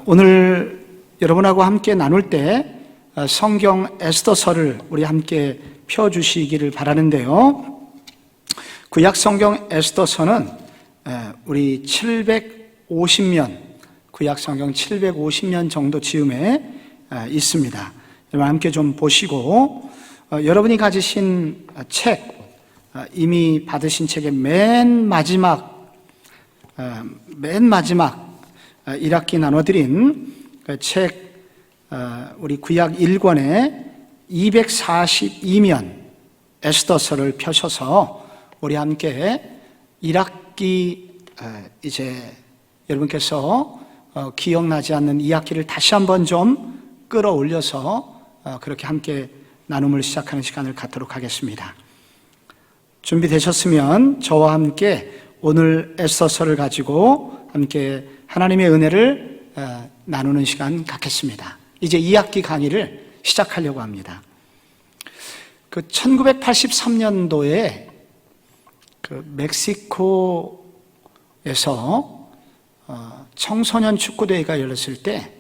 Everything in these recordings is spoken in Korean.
오늘 여러분하고 함께 나눌 때 성경 에스더서를 우리 함께 펴주시기를 바라는데요. 구약 성경 에스더서는 우리 750년, 구약 성경 750년 정도 즈음에 있습니다. 여러분 함께 좀 보시고, 여러분이 가지신 책, 이미 받으신 책의 맨 마지막 1학기 나눠드린 책, 우리 구약 1권의 242면 에스더서를 펴셔서 우리 함께 1학기 이제 여러분께서 기억나지 않는 2학기를 다시 한번 좀 끌어올려서 그렇게 함께 나눔을 시작하는 시간을 갖도록 하겠습니다. 준비되셨으면 저와 함께 오늘 에스더서를 가지고 함께 하나님의 은혜를 나누는 시간 갖겠습니다. 이제 2학기 강의를 시작하려고 합니다. 1983년도에 멕시코에서 청소년 축구대회가 열렸을 때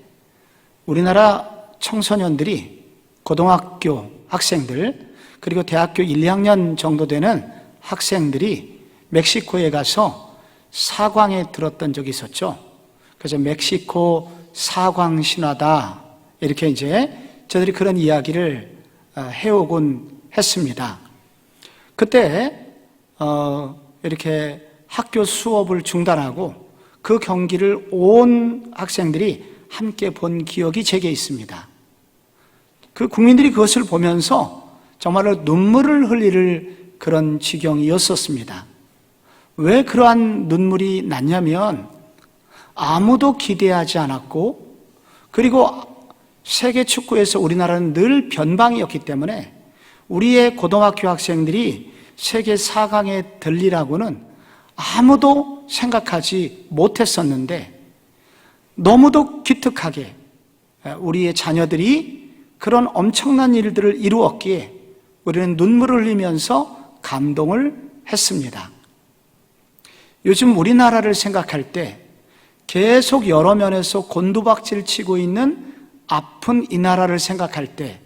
우리나라 청소년들이 고등학교 학생들 그리고 대학교 1, 2학년 정도 되는 학생들이 멕시코에 가서 사광에 들었던 적이 있었죠. 그래서 멕시코 사광 신화다 이렇게 이제 저들이 그런 이야기를 해오곤 했습니다. 그때 이렇게 학교 수업을 중단하고 그 경기를 온 학생들이 함께 본 기억이 제게 있습니다. 그 국민들이 그것을 보면서 정말로 눈물을 흘릴 그런 지경이었었습니다. 왜 그러한 눈물이 났냐면 아무도 기대하지 않았고, 그리고 세계 축구에서 우리나라는 늘 변방이었기 때문에 우리의 고등학교 학생들이 세계 4강에 들리라고는 아무도 생각하지 못했었는데 너무도 기특하게 우리의 자녀들이 그런 엄청난 일들을 이루었기에 우리는 눈물을 흘리면서 감동을 했습니다. 요즘 우리나라를 생각할 때 계속 여러 면에서 곤두박질 치고 있는 아픈 이 나라를 생각할 때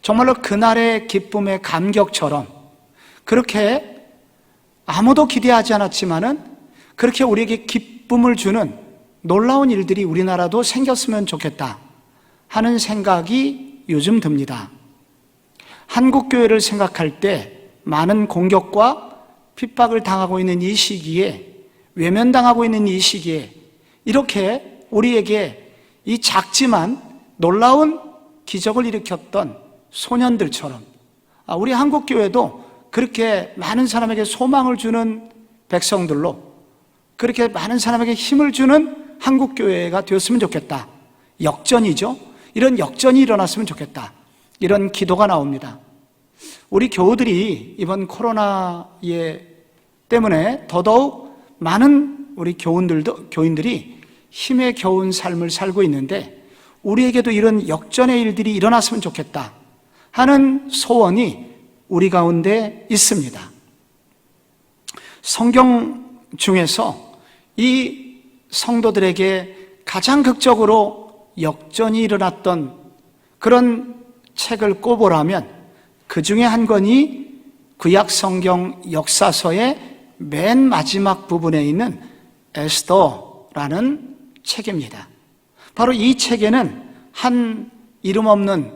정말로 그날의 기쁨의 감격처럼 그렇게 아무도 기대하지 않았지만은 그렇게 우리에게 기쁨을 주는 놀라운 일들이 우리나라도 생겼으면 좋겠다 하는 생각이 요즘 듭니다. 한국교회를 생각할 때 많은 공격과 핍박을 당하고 있는 이 시기에, 외면당하고 있는 이 시기에 이렇게 우리에게 이 작지만 놀라운 기적을 일으켰던 소년들처럼 우리 한국교회도 그렇게 많은 사람에게 소망을 주는 백성들로 그렇게 많은 사람에게 힘을 주는 한국교회가 되었으면 좋겠다. 역전이죠. 이런 역전이 일어났으면 좋겠다. 이런 기도가 나옵니다. 우리 교우들이 이번 코로나에 때문에 더더욱 많은 우리 교인들이 힘에 겨운 삶을 살고 있는데 우리에게도 이런 역전의 일들이 일어났으면 좋겠다 하는 소원이 우리 가운데 있습니다. 성경 중에서 이 성도들에게 가장 극적으로 역전이 일어났던 그런 책을 꼽으라면 그 중에 한 권이 구약 성경 역사서의 맨 마지막 부분에 있는 에스더라는 책입니다. 바로 이 책에는 한 이름 없는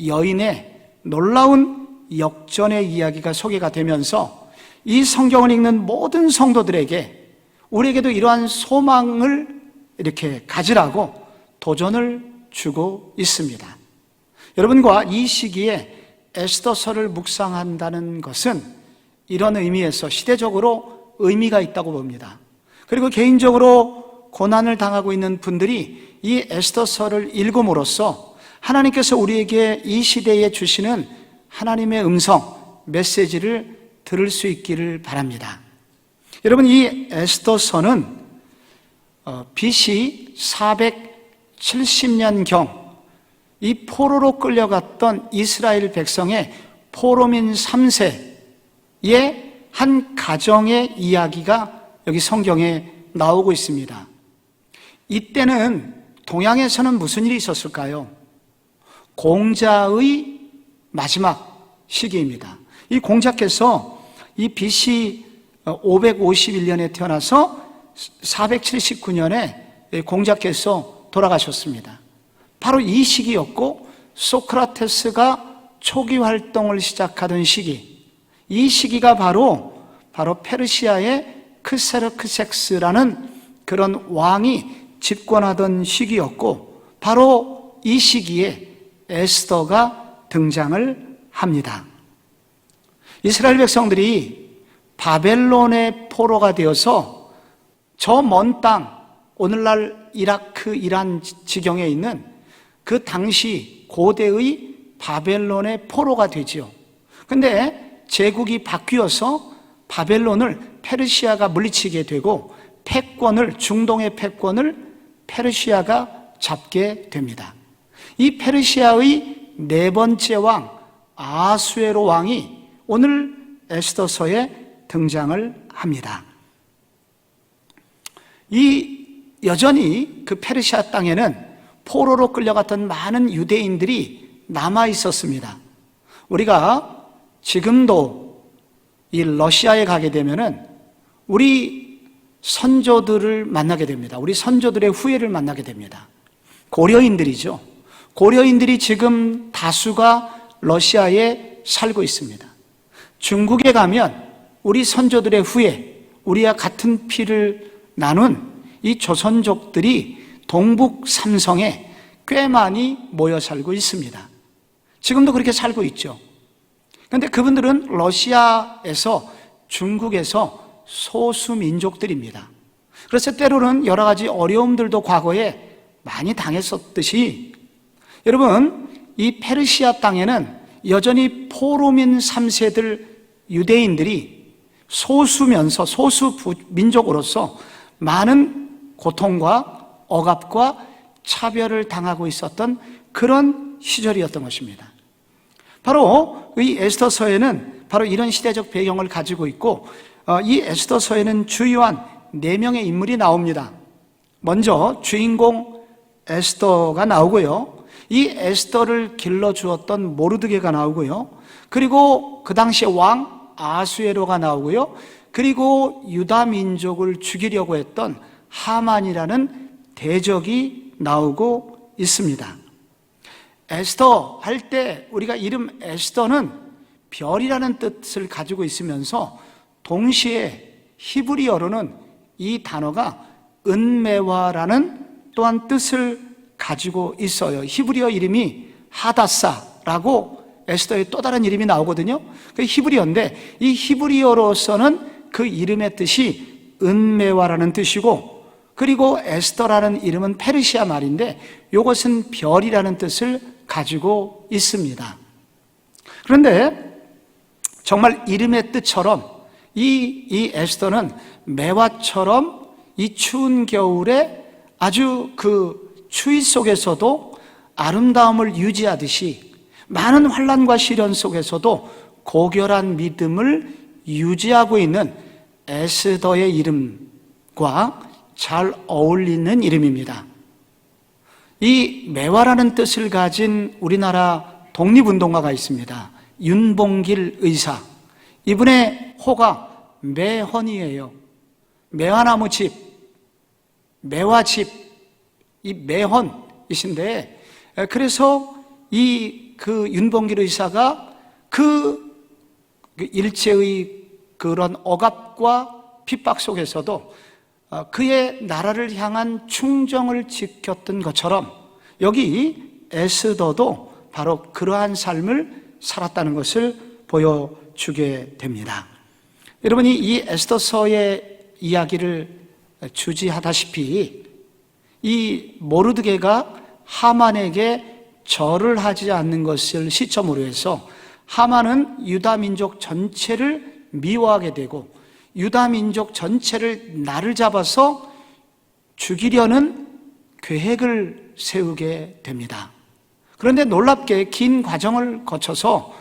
여인의 놀라운 역전의 이야기가 소개가 되면서 이 성경을 읽는 모든 성도들에게 우리에게도 이러한 소망을 이렇게 가지라고 도전을 주고 있습니다. 여러분과 이 시기에 에스더서를 묵상한다는 것은 이런 의미에서 시대적으로 의미가 있다고 봅니다. 그리고 개인적으로 고난을 당하고 있는 분들이 이 에스더서를 읽음으로써 하나님께서 우리에게 이 시대에 주시는 하나님의 음성, 메시지를 들을 수 있기를 바랍니다. 여러분, 이 에스더서는 BC 470년경 이 포로로 끌려갔던 이스라엘 백성의 포로민 3세의 한 가정의 이야기가 여기 성경에 나오고 있습니다. 이때는 동양에서는 무슨 일이 있었을까요? 공자의 마지막 시기입니다. 이 공자께서 이 BC 551년에 태어나서 479년에 공자께서 돌아가셨습니다. 바로 이 시기였고, 소크라테스가 초기 활동을 시작하던 시기, 이 시기가 바로 페르시아의 크세르크섹스라는 그런 왕이 집권하던 시기였고, 바로 이 시기에 에스더가 등장을 합니다. 이스라엘 백성들이 바벨론의 포로가 되어서 저 먼 땅, 오늘날 이라크, 이란 지경에 있는 그 당시 고대의 바벨론의 포로가 되지요. 근데 제국이 바뀌어서 바벨론을 페르시아가 물리치게 되고, 중동의 패권을 페르시아가 잡게 됩니다. 이 페르시아의 네 번째 왕 아수에로 왕이 오늘 에스더서에 등장을 합니다. 여전히 그 페르시아 땅에는 포로로 끌려갔던 많은 유대인들이 남아 있었습니다. 우리가 지금도 이 러시아에 가게 되면은 우리 선조들을 만나게 됩니다. 우리 선조들의 후예를 만나게 됩니다. 고려인들이죠. 고려인들이 지금 다수가 러시아에 살고 있습니다. 중국에 가면 우리 선조들의 후예, 우리와 같은 피를 나눈 이 조선족들이 동북 삼성에 꽤 많이 모여 살고 있습니다. 지금도 그렇게 살고 있죠. 그런데 그분들은 러시아에서, 중국에서 소수 민족들입니다. 그래서 때로는 여러 가지 어려움들도 과거에 많이 당했었듯이, 여러분, 이 페르시아 땅에는 여전히 포로민 3세들 유대인들이 소수면서 소수 민족으로서 많은 고통과 억압과 차별을 당하고 있었던 그런 시절이었던 것입니다. 바로 이 에스더서에는 바로 이런 시대적 배경을 가지고 있고, 이 에스더서에는 주요한 4명의 인물이 나옵니다. 먼저 주인공 에스더가 나오고요, 이 에스더를 길러주었던 모르드게가 나오고요, 그리고 그 당시의 왕 아수에로가 나오고요, 그리고 유다 민족을 죽이려고 했던 하만이라는 대적이 나오고 있습니다. 에스더 할 때 우리가 이름 에스더는 별이라는 뜻을 가지고 있으면서 동시에 히브리어로는 이 단어가 은메와라는 또한 뜻을 가지고 있어요. 히브리어 이름이 하다사라고 에스더의 또 다른 이름이 나오거든요. 그 히브리어인데, 이 히브리어로서는 그 이름의 뜻이 은메와라는 뜻이고, 그리고 에스더라는 이름은 페르시아 말인데 이것은 별이라는 뜻을 가지고 있습니다. 그런데 정말 이름의 뜻처럼 이 에스더는 매화처럼 이 추운 겨울에 아주 그 추위 속에서도 아름다움을 유지하듯이, 많은 환난과 시련 속에서도 고결한 믿음을 유지하고 있는 에스더의 이름과 잘 어울리는 이름입니다. 이 매화라는 뜻을 가진 우리나라 독립운동가가 있습니다. 윤봉길 의사. 이분의 호가 매헌이에요. 매화나무 집, 매화집, 이 매헌이신데, 그래서 그 윤봉길 의사가 그 일제의 그런 억압과 핍박 속에서도 그의 나라를 향한 충정을 지켰던 것처럼, 여기 에스더도 바로 그러한 삶을 살았다는 것을 보여주게 됩니다. 여러분이 이 에스더서의 이야기를 주지하다시피, 이 모르드게가 하만에게 절을 하지 않는 것을 시점으로 해서 하만은 유다 민족 전체를 미워하게 되고, 유다 민족 전체를 날을 잡아서 죽이려는 계획을 세우게 됩니다. 그런데 놀랍게 긴 과정을 거쳐서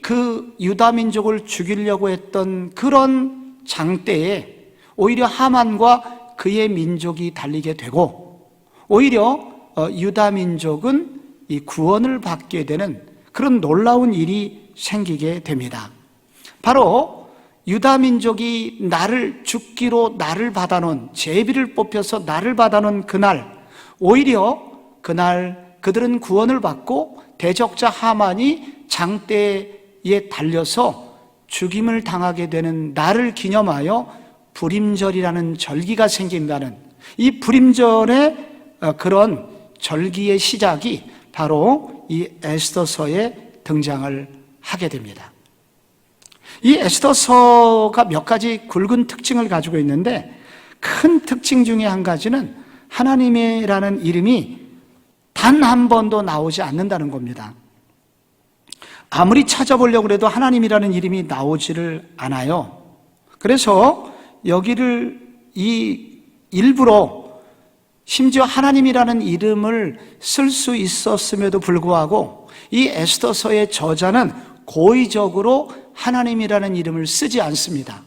그 유다 민족을 죽이려고 했던 그런 장대에 오히려 하만과 그의 민족이 달리게 되고, 오히려 유다 민족은 이 구원을 받게 되는 그런 놀라운 일이 생기게 됩니다. 바로 유다 민족이 나를 죽기로 나를 받아놓은, 제비를 뽑혀서 나를 받아놓은 그날, 오히려 그날 그들은 구원을 받고 대적자 하만이 장대에 달려서 죽임을 당하게 되는 날을 기념하여 불임절이라는 절기가 생긴다는, 이 불임절의 그런 절기의 시작이 바로 이 에스더서에 등장을 하게 됩니다. 이 에스더서가 몇 가지 굵은 특징을 가지고 있는데, 큰 특징 중에 한 가지는 하나님이라는 이름이 단 한 번도 나오지 않는다는 겁니다. 아무리 찾아보려고 해도 하나님이라는 이름이 나오지를 않아요. 그래서 여기를 일부러 심지어 하나님이라는 이름을 쓸 수 있었음에도 불구하고 이 에스더서의 저자는 고의적으로 하나님이라는 이름을 쓰지 않습니다.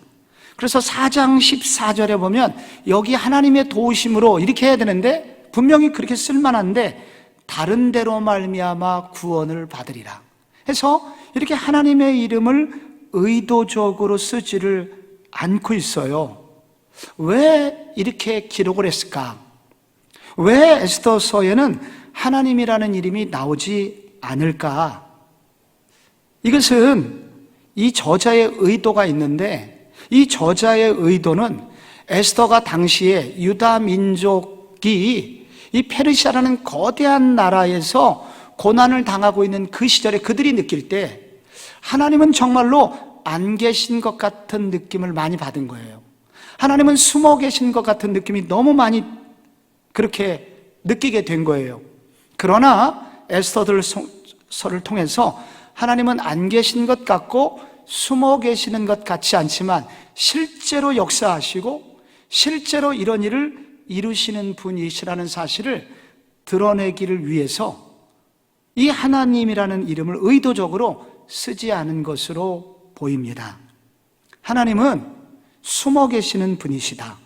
그래서 4장 14절에 보면 여기 하나님의 도우심으로 이렇게 해야 되는데, 분명히 그렇게 쓸만한데 다른 데로 말미암아 구원을 받으리라 해서 이렇게 하나님의 이름을 의도적으로 쓰지를 않고 있어요. 왜 이렇게 기록을 했을까? 왜 에스더서에는 하나님이라는 이름이 나오지 않을까? 이것은 이 저자의 의도가 있는데, 이 저자의 의도는 에스더가 당시에 유다 민족이 이 페르시아라는 거대한 나라에서 고난을 당하고 있는 그 시절에 그들이 느낄 때 하나님은 정말로 안 계신 것 같은 느낌을 많이 받은 거예요. 하나님은 숨어 계신 것 같은 느낌이 너무 많이 그렇게 느끼게 된 거예요. 그러나 에스더서를 통해서 하나님은 안 계신 것 같고 숨어 계시는 것 같지 않지만 실제로 역사하시고 실제로 이런 일을 이루시는 분이시라는 사실을 드러내기를 위해서 이 하나님이라는 이름을 의도적으로 쓰지 않은 것으로 보입니다. 하나님은 숨어 계시는 분이시다.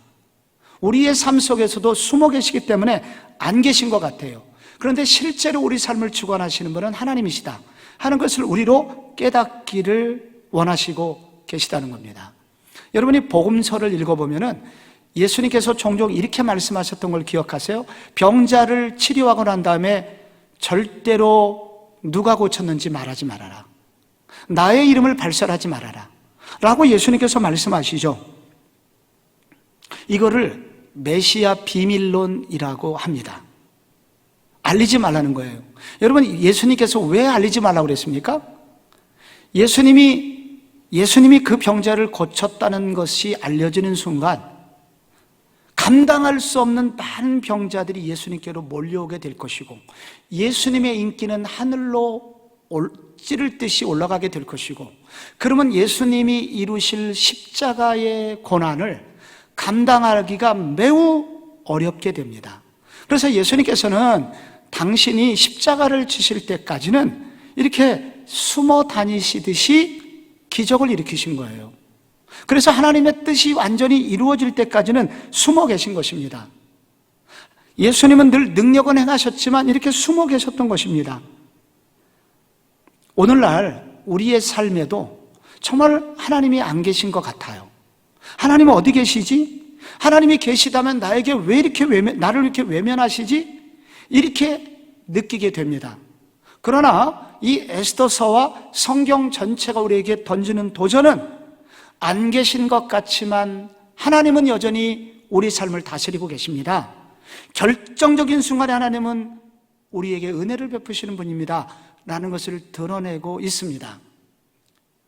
우리의 삶 속에서도 숨어 계시기 때문에 안 계신 것 같아요. 그런데 실제로 우리 삶을 주관하시는 분은 하나님이시다 하는 것을 우리로 깨닫기를 원하시고 계시다는 겁니다. 여러분이 복음서를 읽어보면은 예수님께서 종종 이렇게 말씀하셨던 걸 기억하세요? 병자를 치료하고 난 다음에 절대로 누가 고쳤는지 말하지 말아라. 나의 이름을 발설하지 말아라 라고 예수님께서 말씀하시죠. 이거를 메시아 비밀론이라고 합니다. 알리지 말라는 거예요. 여러분, 예수님께서 왜 알리지 말라고 그랬습니까? 예수님이 그 병자를 고쳤다는 것이 알려지는 순간 감당할 수 없는 많은 병자들이 예수님께로 몰려오게 될 것이고, 예수님의 인기는 하늘로 찌를 듯이 올라가게 될 것이고, 그러면 예수님이 이루실 십자가의 고난을 감당하기가 매우 어렵게 됩니다. 그래서 예수님께서는 당신이 십자가를 지실 때까지는 이렇게 숨어 다니시듯이 기적을 일으키신 거예요. 그래서 하나님의 뜻이 완전히 이루어질 때까지는 숨어 계신 것입니다. 예수님은 늘 능력은 행하셨지만 이렇게 숨어 계셨던 것입니다. 오늘날 우리의 삶에도 정말 하나님이 안 계신 것 같아요. 하나님은 어디 계시지? 하나님이 계시다면 나에게 나를 이렇게 외면하시지? 이렇게 느끼게 됩니다. 그러나 이 에스더서와 성경 전체가 우리에게 던지는 도전은 안 계신 것 같지만 하나님은 여전히 우리 삶을 다스리고 계십니다. 결정적인 순간에 하나님은 우리에게 은혜를 베푸시는 분입니다 라는 것을 드러내고 있습니다.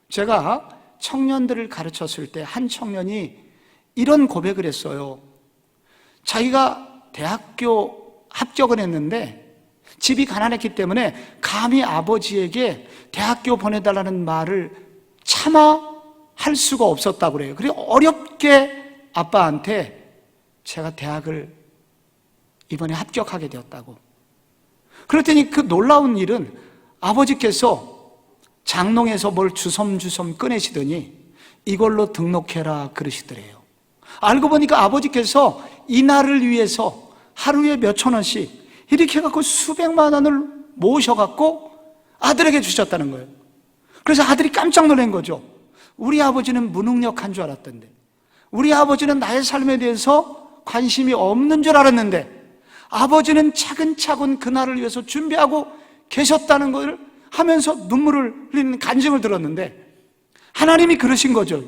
제가 청년들을 가르쳤을 때 한 청년이 이런 고백을 했어요. 자기가 대학교 합격을 했는데 집이 가난했기 때문에 감히 아버지에게 대학교 보내달라는 말을 차마 할 수가 없었다고 그래요. 그래서 어렵게 아빠한테 제가 대학을 이번에 합격하게 되었다고. 그랬더니 그 놀라운 일은 아버지께서 장롱에서 뭘 주섬주섬 꺼내시더니 이걸로 등록해라 그러시더래요. 알고 보니까 아버지께서 이 날을 위해서 하루에 몇천 원씩 이렇게 해갖고 수백만 원을 모으셔갖고 아들에게 주셨다는 거예요. 그래서 아들이 깜짝 놀란 거죠. 우리 아버지는 무능력한 줄 알았던데, 우리 아버지는 나의 삶에 대해서 관심이 없는 줄 알았는데, 아버지는 차근차근 그날을 위해서 준비하고 계셨다는 걸 하면서 눈물을 흘리는 간증을 들었는데, 하나님이 그러신 거죠.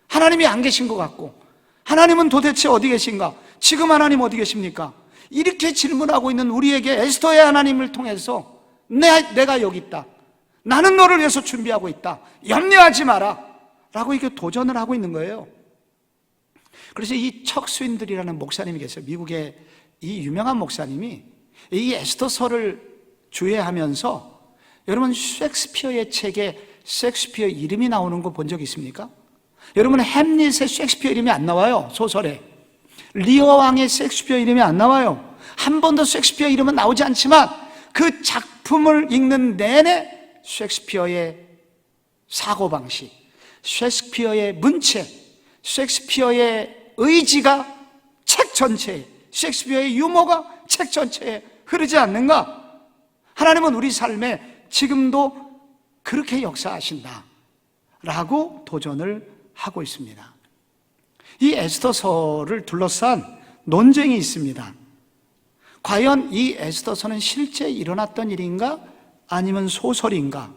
하나님이 안 계신 것 같고, 하나님은 도대체 어디 계신가? 지금 하나님 어디 계십니까? 이렇게 질문하고 있는 우리에게 에스더의 하나님을 통해서 내가 여기 있다, 나는 너를 위해서 준비하고 있다, 염려하지 마라 라고 이렇게 도전을 하고 있는 거예요. 그래서 이 척스윈들이라는 목사님이 계세요. 미국의 이 유명한 목사님이 이 에스더서를 주해하면서, 여러분 셰익스피어의 책에 셰익스피어 이름이 나오는 거 본 적 있습니까? 여러분 햄릿의 셰익스피어 이름이 안 나와요. 소설에 리어 왕의 셰익스피어 이름이 안 나와요. 한 번도 셰익스피어 이름은 나오지 않지만 그 작품을 읽는 내내 셰익스피어의 사고방식, 셰익스피어의 문체, 셰익스피어의 의지가 책 전체에, 셰익스피어의 유머가 책 전체에 흐르지 않는가? 하나님은 우리 삶에 지금도 그렇게 역사하신다 라고 도전을 하고 있습니다. 이 에스더서를 둘러싼 논쟁이 있습니다. 과연 이 에스더서는 실제 일어났던 일인가? 아니면 소설인가?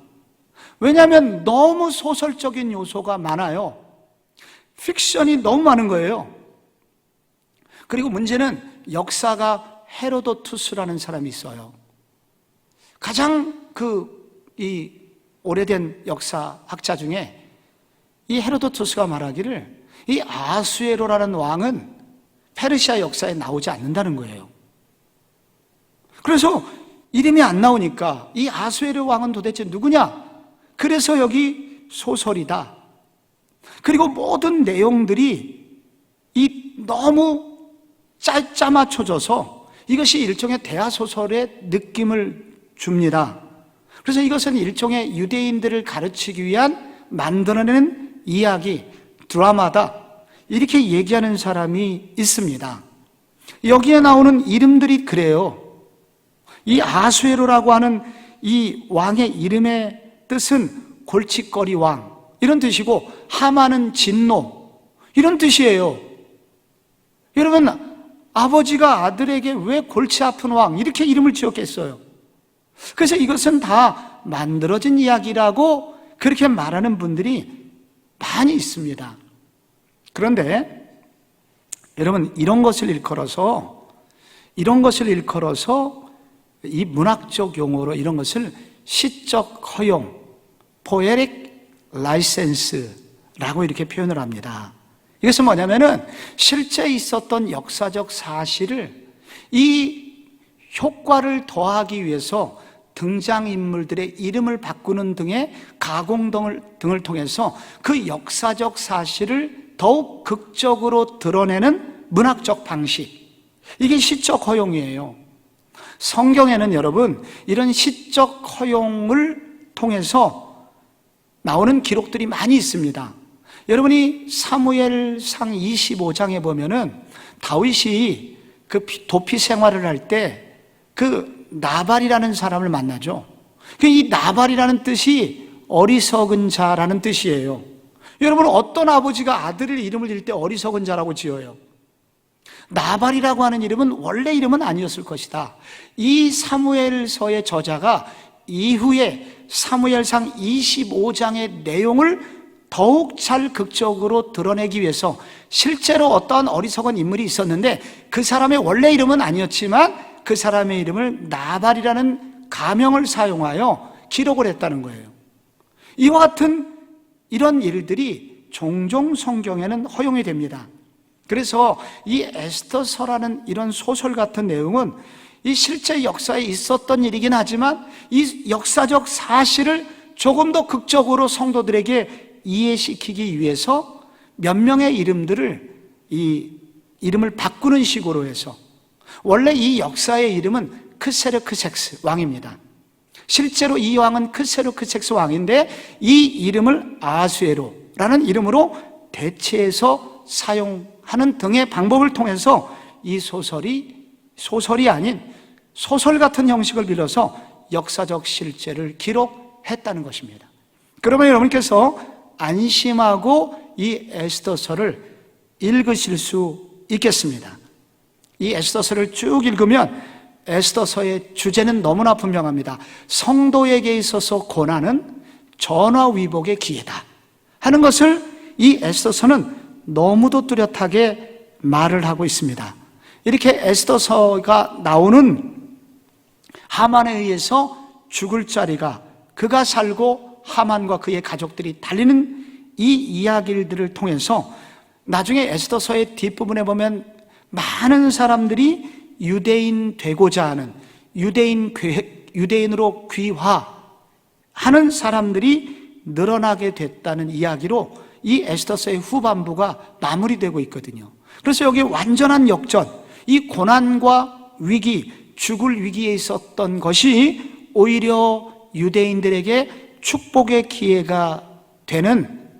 왜냐하면 너무 소설적인 요소가 많아요. 픽션이 너무 많은 거예요. 그리고 문제는 역사가 헤로도투스라는 사람이 있어요. 가장 이 오래된 역사학자 중에 이 헤로도투스가 말하기를 이 아수에로라는 왕은 페르시아 역사에 나오지 않는다는 거예요. 그래서 이름이 안 나오니까 이 아수에로 왕은 도대체 누구냐? 그래서 여기 소설이다. 그리고 모든 내용들이 너무 짜맞춰져서 이것이 일종의 대하소설의 느낌을 줍니다. 그래서 이것은 일종의 유대인들을 가르치기 위한 만들어내는 이야기, 드라마다, 이렇게 얘기하는 사람이 있습니다. 여기에 나오는 이름들이 그래요. 이 아수에로라고 하는 이 왕의 이름의 뜻은 골칫거리 왕, 이런 뜻이고, 하만은 진노, 이런 뜻이에요. 여러분, 아버지가 아들에게 왜 골치 아픈 왕 이렇게 이름을 지었겠어요? 그래서 이것은 다 만들어진 이야기라고 그렇게 말하는 분들이 많이 있습니다. 그런데 여러분, 이런 것을 일컬어서 이 문학적 용어로 이런 것을 시적 허용, poetic license라고 이렇게 표현을 합니다. 이것은 뭐냐면은 실제 있었던 역사적 사실을 이 효과를 더하기 위해서 등장인물들의 이름을 바꾸는 등의 가공 등을 통해서 그 역사적 사실을 더욱 극적으로 드러내는 문학적 방식, 이게 시적 허용이에요. 성경에는 여러분 이런 시적 허용을 통해서 나오는 기록들이 많이 있습니다. 여러분이 사무엘상 25장에 보면은 다윗이 그 도피 생활을 할 때 그 나발이라는 사람을 만나죠. 이 나발이라는 뜻이 어리석은 자라는 뜻이에요. 여러분, 어떤 아버지가 아들의 이름을 지을 때 어리석은 자라고 지어요? 나발이라고 하는 이름은 원래 이름은 아니었을 것이다. 이 사무엘서의 저자가 이후에 사무엘상 25장의 내용을 더욱 잘 극적으로 드러내기 위해서 실제로 어떠한 어리석은 인물이 있었는데 그 사람의 원래 이름은 아니었지만 그 사람의 이름을 나발이라는 가명을 사용하여 기록을 했다는 거예요. 이와 같은 이런 일들이 종종 성경에는 허용이 됩니다. 그래서 이 에스더서라는 이런 소설 같은 내용은 이 실제 역사에 있었던 일이긴 하지만 이 역사적 사실을 조금 더 극적으로 성도들에게 이해시키기 위해서 몇 명의 이름들을 이 이름을 바꾸는 식으로 해서, 원래 이 역사의 이름은 크세르크섹스 왕입니다. 실제로 이 왕은 크세르크섹스 왕인데 이 이름을 아수에로라는 이름으로 대체해서 사용하는 등의 방법을 통해서 이 소설이 소설이 아닌 소설 같은 형식을 빌어서 역사적 실제를 기록했다는 것입니다. 그러면 여러분께서 안심하고 이 에스더서를 읽으실 수 있겠습니다. 이 에스더서를 쭉 읽으면 에스더서의 주제는 너무나 분명합니다. 성도에게 있어서 고난은 전화위복의 기회다 하는 것을 이 에스더서는 너무도 뚜렷하게 말을 하고 있습니다. 이렇게 에스더서가 나오는 하만에 의해서 죽을 자리가 그가 살고 하만과 그의 가족들이 달리는 이 이야기들을 통해서 나중에 에스더서의 뒷부분에 보면 많은 사람들이 유대인 되고자 하는 유대인으로 귀화하는 사람들이 늘어나게 됐다는 이야기로 이 에스더서의 후반부가 마무리되고 있거든요. 그래서 여기 완전한 역전, 이 고난과 위기, 죽을 위기에 있었던 것이 오히려 유대인들에게 축복의 기회가 되는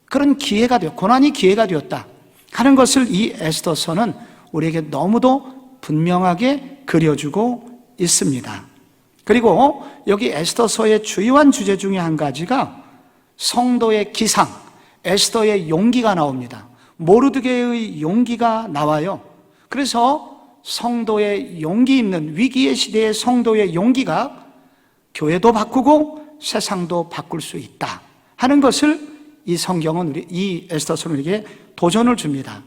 그런 기회가 되었고, 고난이 기회가 되었다 하는 것을 이 에스더서는 우리에게 너무도 분명하게 그려주고 있습니다. 그리고 여기 에스더서의 주요한 주제 중에 한 가지가 성도의 기상, 에스더의 용기가 나옵니다. 모르드게의 용기가 나와요. 그래서 성도의 용기 있는 위기의 시대의 성도의 용기가 교회도 바꾸고 세상도 바꿀 수 있다 하는 것을 이 성경은 이 에스더서는 우리에게 도전을 줍니다.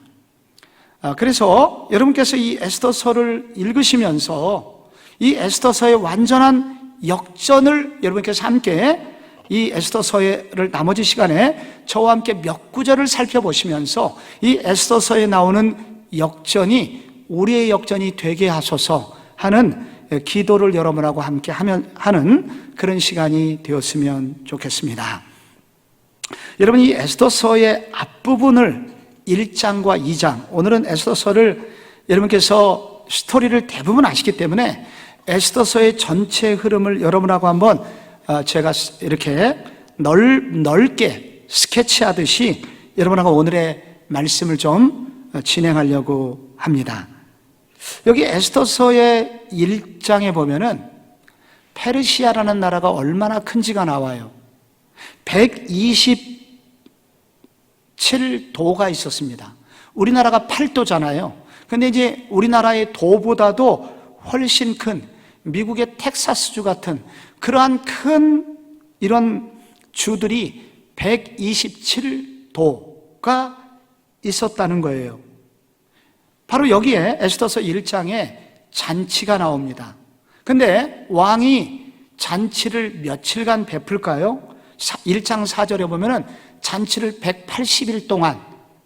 그래서 여러분께서 이 에스더서를 읽으시면서 이 에스더서의 완전한 역전을 여러분께서 함께 이 에스더서를 나머지 시간에 저와 함께 몇 구절을 살펴보시면서 이 에스더서에 나오는 역전이 우리의 역전이 되게 하소서 하는 기도를 여러분하고 함께 하는 그런 시간이 되었으면 좋겠습니다. 여러분, 이 에스더서의 앞부분을 1장과 2장, 오늘은 에스더서를 여러분께서 스토리를 대부분 아시기 때문에 에스더서의 전체 흐름을 여러분하고 한번 제가 이렇게 넓게 스케치하듯이 여러분하고 오늘의 말씀을 좀 진행하려고 합니다. 여기 에스더서의 1장에 보면은 페르시아라는 나라가 얼마나 큰지가 나와요. 127도가 있었습니다. 우리나라가 8도잖아요. 근데 이제 우리나라의 도보다도 훨씬 큰 미국의 텍사스주 같은 그러한 큰 이런 주들이 127도가 있었다는 거예요. 바로 여기에 에스더서 1장에 잔치가 나옵니다. 근데 왕이 잔치를 며칠간 베풀까요? 1장 4절에 보면은 잔치를 180일 동안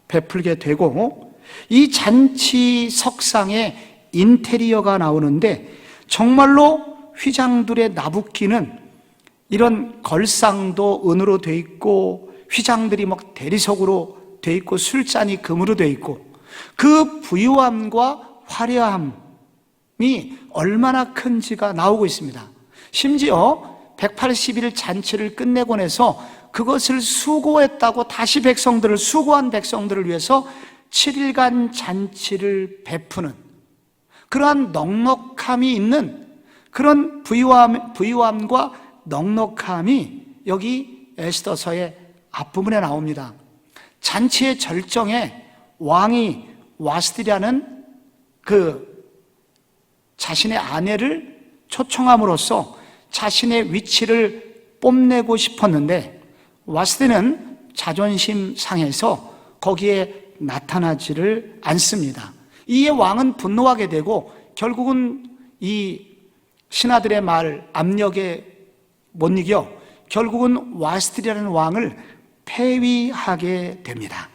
베풀게 되고, 이 잔치 석상에 인테리어가 나오는데 정말로 휘장들의 나붓기는 이런 걸상도 은으로 돼 있고, 휘장들이 막 대리석으로 돼 있고, 술잔이 금으로 돼 있고, 그 부유함과 화려함이 얼마나 큰지가 나오고 있습니다. 심지어 180일 잔치를 끝내고 나서 그것을 수고했다고 다시 수고한 백성들을 위해서 7일간 잔치를 베푸는 그러한 넉넉함이 있는 그런 부유함과 넉넉함이 여기 에스더서의 앞부분에 나옵니다. 잔치의 절정에 왕이 와스디라는 그 자신의 아내를 초청함으로써 자신의 위치를 뽐내고 싶었는데, 와스디는 자존심 상해서 거기에 나타나지를 않습니다. 이에 왕은 분노하게 되고 결국은 이 신하들의 말 압력에 못 이겨 결국은 와스디라는 왕을 폐위하게 됩니다.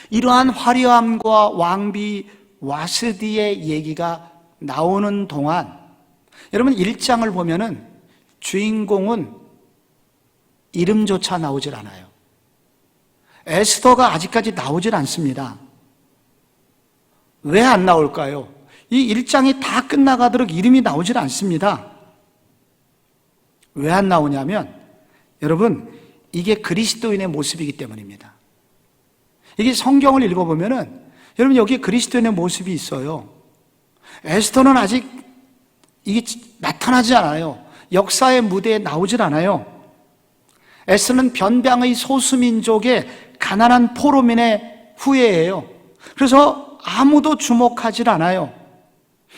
이러한 화려함과 왕비 와스디의 얘기가 나오는 동안 여러분 1장을 보면은 주인공은 이름조차 나오질 않아요. 에스더가 아직까지 나오질 않습니다. 왜 안 나올까요? 이 1장이 다 끝나가도록 이름이 나오질 않습니다. 왜 안 나오냐면 여러분, 이게 그리스도인의 모습이기 때문입니다. 이게 성경을 읽어보면은 여러분 여기에 그리스도인의 모습이 있어요. 에스더는 아직 이게 나타나지 않아요. 역사의 무대에 나오질 않아요. 에스더는 변방의 소수민족의 가난한 포로민의 후예예요. 그래서 아무도 주목하질 않아요.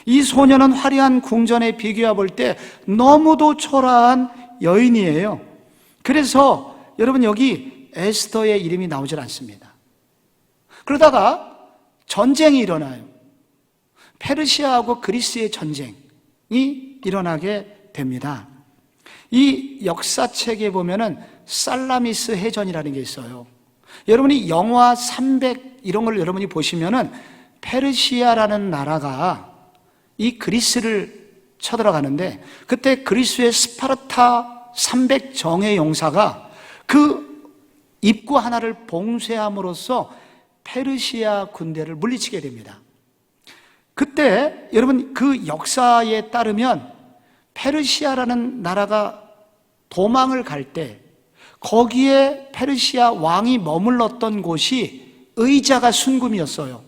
이 소녀는 화려한 궁전에 비교해 볼 때 너무도 초라한 여인이에요. 그래서 여러분 여기 에스더의 이름이 나오질 않습니다. 그러다가 전쟁이 일어나요. 페르시아하고 그리스의 전쟁이 일어나게 됩니다. 이 역사책에 보면은 살라미스 해전이라는 게 있어요. 여러분이 영화 300 이런 걸 여러분이 보시면은 페르시아라는 나라가 이 그리스를 쳐들어가는데 그때 그리스의 스파르타 300 정예 용사가 그 입구 하나를 봉쇄함으로써 페르시아 군대를 물리치게 됩니다. 그때 여러분 그 역사에 따르면 페르시아라는 나라가 도망을 갈 때 거기에 페르시아 왕이 머물렀던 곳이 의자가 순금이었어요.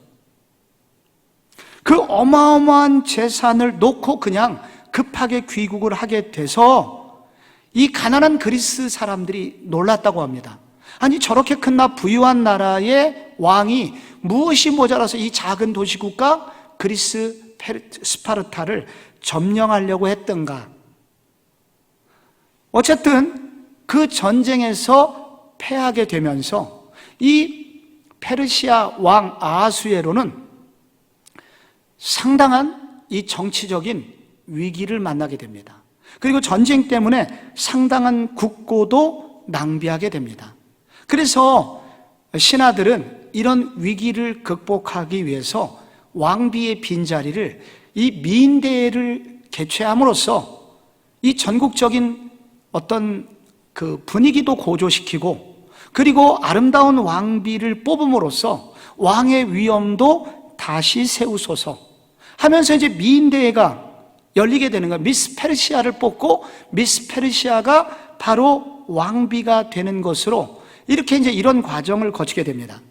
그 어마어마한 재산을 놓고 그냥 급하게 귀국을 하게 돼서 이 가난한 그리스 사람들이 놀랐다고 합니다. 아니 저렇게 큰 부유한 나라의 왕이 무엇이 모자라서 이 작은 도시국가 그리스 스파르타를 점령하려고 했던가. 어쨌든 그 전쟁에서 패하게 되면서 이 페르시아 왕 아하수에로는 상당한 이 정치적인 위기를 만나게 됩니다. 그리고 전쟁 때문에 상당한 국고도 낭비하게 됩니다. 그래서 신하들은 이런 위기를 극복하기 위해서 왕비의 빈자리를 이 미인대회를 개최함으로써 이 전국적인 어떤 그 분위기도 고조시키고 그리고 아름다운 왕비를 뽑음으로써 왕의 위엄도 다시 세우소서 하면서 이제 미인대회가 열리게 되는 거예요. 미스 페르시아를 뽑고 미스 페르시아가 바로 왕비가 되는 것으로 이렇게 이제 이런 과정을 거치게 됩니다.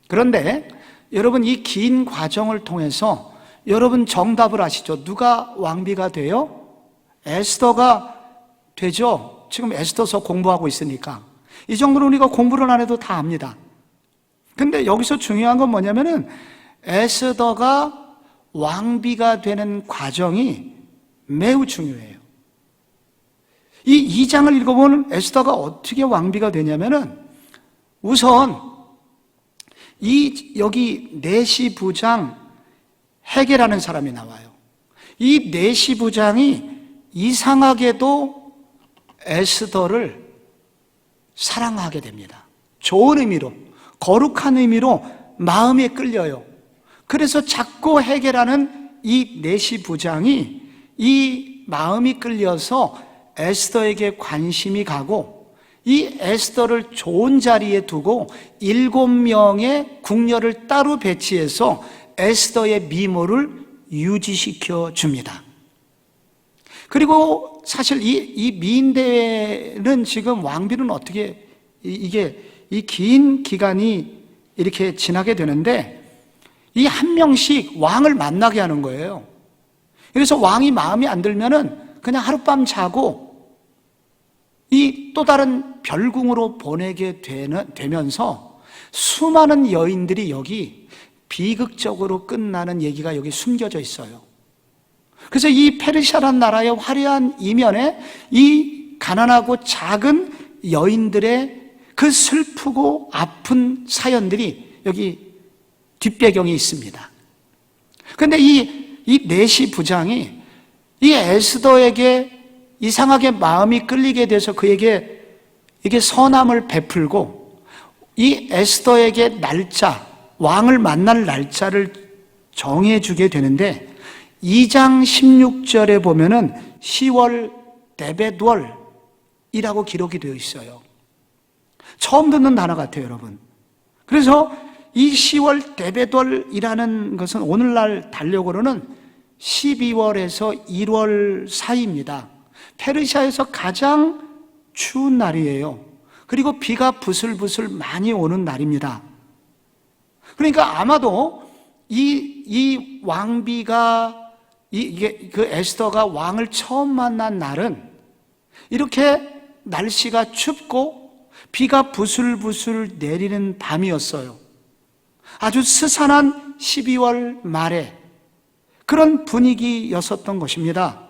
그런데 여러분 이 긴 과정을 통해서 여러분 정답을 아시죠? 누가 왕비가 돼요? 에스더가 되죠. 지금 에스더서 공부하고 있으니까 이 정도로 우리가 공부를 안 해도 다 압니다. 근데 여기서 중요한 건 뭐냐면은 에스더가 왕비가 되는 과정이 매우 중요해요. 이 2장을 읽어보면 에스더가 어떻게 왕비가 되냐면은 우선 여기 내시 부장 헤게라는 사람이 나와요. 이 내시 부장이 이상하게도 에스더를 사랑하게 됩니다. 좋은 의미로, 거룩한 의미로 마음에 끌려요. 그래서 자꾸 헤게라는 이 내시 부장이 이 마음이 끌려서 에스더에게 관심이 가고 이 에스더를 좋은 자리에 두고 7명의 궁녀를 따로 배치해서 에스더의 미모를 유지시켜 줍니다. 그리고 사실 이 미인대회는 지금 왕비는 어떻게 이게 이 긴 기간이 이렇게 지나게 되는데 이 한 명씩 왕을 만나게 하는 거예요. 그래서 왕이 마음에 안 들면은 그냥 하룻밤 자고 이 또 다른 별궁으로 보내게 되면서 수많은 여인들이 여기 비극적으로 끝나는 얘기가 여기 숨겨져 있어요. 그래서 이 페르시아라는 나라의 화려한 이면에 이 가난하고 작은 여인들의 그 슬프고 아픈 사연들이 여기 뒷배경이 있습니다. 그런데 이 내시 부장이 이 에스더에게 이상하게 마음이 끌리게 돼서 그에게 이게 선함을 베풀고 이 에스더에게 날짜, 왕을 만날 날짜를 정해주게 되는데 2장 16절에 보면은 10월 데베돌이라고 기록이 되어 있어요. 처음 듣는 단어 같아요, 여러분. 그래서 이 10월 데베돌이라는 것은 오늘날 달력으로는 12월에서 1월 사이입니다. 페르시아에서 가장 추운 날이에요. 그리고 비가 부슬부슬 많이 오는 날입니다. 그러니까 아마도 이 왕비가 그 에스더가 왕을 처음 만난 날은 이렇게 날씨가 춥고 비가 부슬부슬 내리는 밤이었어요. 아주 스산한 12월 말에 그런 분위기였었던 것입니다.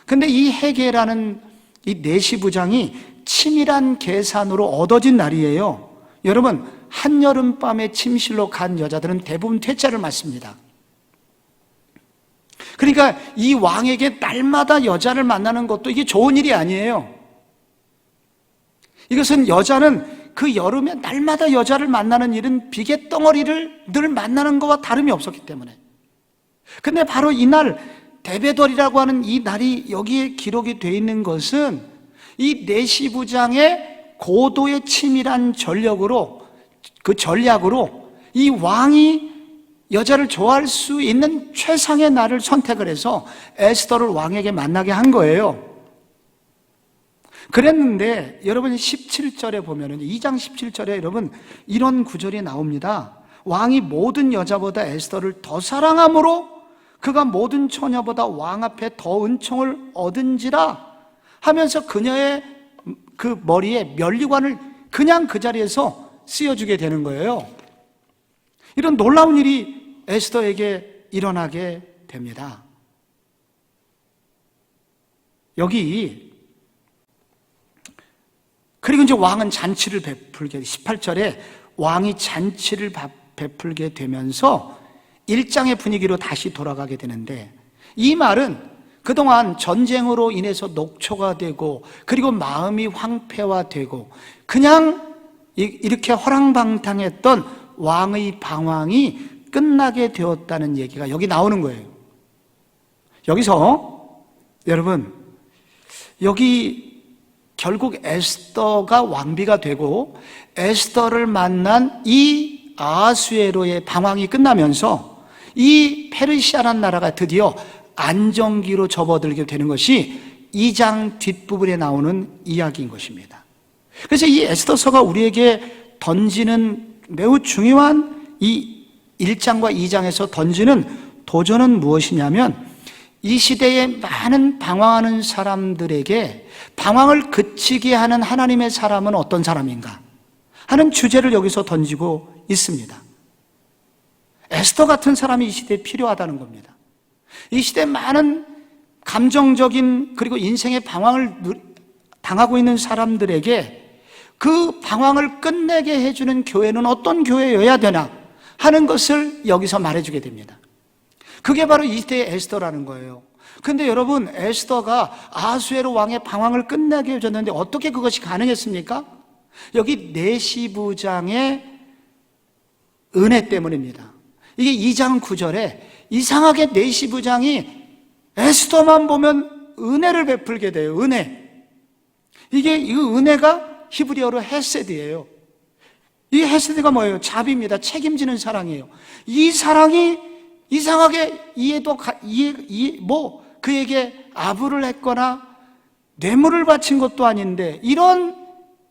근데 이 헤게라는 이 내시부장이 치밀한 계산으로 얻어진 날이에요. 여러분, 한여름밤에 침실로 간 여자들은 대부분 퇴짜를 맞습니다. 그러니까 이 왕에게 날마다 여자를 만나는 것도 이게 좋은 일이 아니에요. 이것은 여자는 그 여름에 날마다 여자를 만나는 일은 비계 덩어리를 늘 만나는 것과 다름이 없었기 때문에. 근데 바로 이날 데베돌이라고 하는 이 날이 여기에 기록이 되어 있는 것은 이 내시부장의 고도의 치밀한 전략으로 이 왕이 여자를 좋아할 수 있는 최상의 날을 선택을 해서 에스더를 왕에게 만나게 한 거예요. 그랬는데 여러분 17절에 보면은 2장 17절에 여러분 이런 구절이 나옵니다. 왕이 모든 여자보다 에스더를 더 사랑함으로 그가 모든 처녀보다 왕 앞에 더 은총을 얻은지라 하면서 그녀의 그 머리에 면류관을 그냥 그 자리에서 씌워주게 되는 거예요. 이런 놀라운 일이 에스더에게 일어나게 됩니다. 여기 그리고 이제 왕은 잔치를 베풀게 18절에 왕이 잔치를 베풀게 되면서 일장의 분위기로 다시 돌아가게 되는데 이 말은 그동안 전쟁으로 인해서 녹초가 되고 그리고 마음이 황폐화되고 그냥 이렇게 허랑방탕했던 왕의 방황이 끝나게 되었다는 얘기가 여기 나오는 거예요. 여기서 여러분 여기 결국 에스더가 왕비가 되고 에스더를 만난 이 아하수에로의 방황이 끝나면서 이 페르시아라는 나라가 드디어 안정기로 접어들게 되는 것이 2장 뒷부분에 나오는 이야기인 것입니다. 그래서 이 에스더서가 우리에게 던지는 매우 중요한 이 1장과 2장에서 던지는 도전은 무엇이냐면 이 시대에 많은 방황하는 사람들에게 방황을 그치게 하는 하나님의 사람은 어떤 사람인가 하는 주제를 여기서 던지고 있습니다. 에스더 같은 사람이 이 시대에 필요하다는 겁니다. 이 시대에 많은 감정적인 그리고 인생의 방황을 당하고 있는 사람들에게 그 방황을 끝내게 해주는 교회는 어떤 교회여야 되나 하는 것을 여기서 말해주게 됩니다. 그게 바로 이 시대의 에스더라는 거예요. 근데 여러분 에스더가 아하수에로 왕의 방황을 끝내게 해줬는데 어떻게 그것이 가능했습니까? 여기 내시부장의 은혜 때문입니다. 이게 2장 9절에 이상하게 내시부장이 에스더만 보면 은혜를 베풀게 돼요. 은혜. 이게 이 은혜가 히브리어로 헤세드예요. 이 헤세드가 뭐예요? 자비입니다. 책임지는 사랑이에요. 이 사랑이 이상하게 그에게 아부를 했거나 뇌물을 바친 것도 아닌데 이런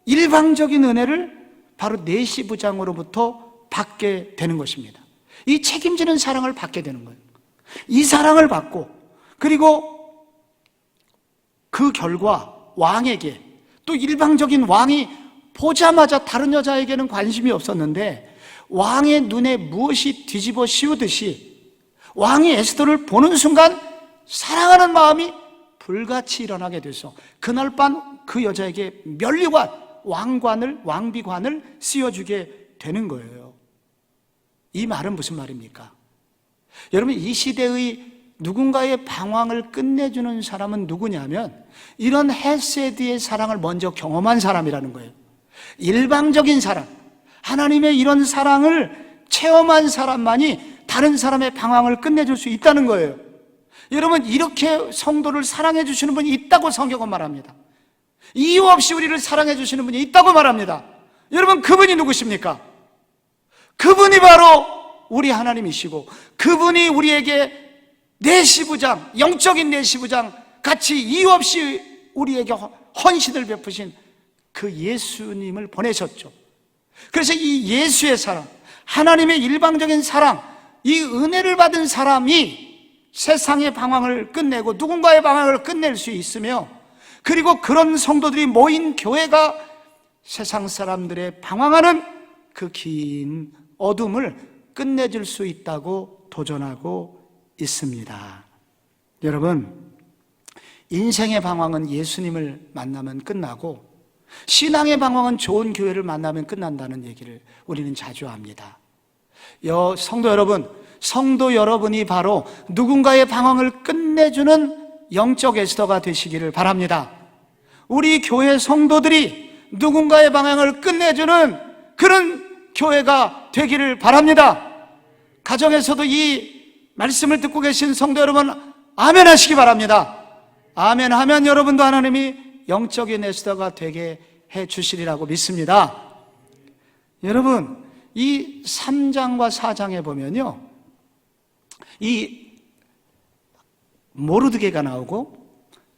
일방적인 은혜를 바로 내시부장으로부터 받게 되는 것입니다. 이 책임지는 사랑을 받게 되는 거예요. 이 사랑을 받고 그리고 그 결과 왕에게 또 일방적인 왕이 보자마자 다른 여자에게는 관심이 없었는데 왕의 눈에 무엇이 뒤집어 씌우듯이 왕이 에스더를 보는 순간 사랑하는 마음이 불같이 일어나게 돼서 그날 밤 그 여자에게 면류관, 왕비관을 씌워주게 되는 거예요. 이 말은 무슨 말입니까? 여러분 이 시대의 누군가의 방황을 끝내주는 사람은 누구냐면 이런 헤세드의 사랑을 먼저 경험한 사람이라는 거예요. 일방적인 사랑, 하나님의 이런 사랑을 체험한 사람만이 다른 사람의 방황을 끝내줄 수 있다는 거예요. 여러분 이렇게 성도를 사랑해 주시는 분이 있다고 성경은 말합니다. 이유 없이 우리를 사랑해 주시는 분이 있다고 말합니다. 여러분 그분이 누구십니까? 그분이 바로 우리 하나님이시고 그분이 우리에게 내시부장, 영적인 내시부장 같이 이유 없이 우리에게 헌신을 베푸신 그 예수님을 보내셨죠. 그래서 이 예수의 사랑, 하나님의 일방적인 사랑, 이 은혜를 받은 사람이 세상의 방황을 끝내고 누군가의 방황을 끝낼 수 있으며, 그리고 그런 성도들이 모인 교회가 세상 사람들의 방황하는 그 긴 어둠을 끝내줄 수 있다고 도전하고 있습니다. 여러분, 인생의 방황은 예수님을 만나면 끝나고, 신앙의 방황은 좋은 교회를 만나면 끝난다는 얘기를 우리는 자주 합니다. 성도 여러분, 성도 여러분이 바로 누군가의 방황을 끝내주는 영적 에스더가 되시기를 바랍니다. 우리 교회 성도들이 누군가의 방황을 끝내주는 그런 교회가 되기를 바랍니다. 가정에서도 이 말씀을 듣고 계신 성도 여러분, 아멘 하시기 바랍니다. 아멘 하면 여러분도 하나님이 영적인 에스더가 되게 해 주시리라고 믿습니다. 여러분, 이 3장과 4장에 보면요, 이 모르드게가 나오고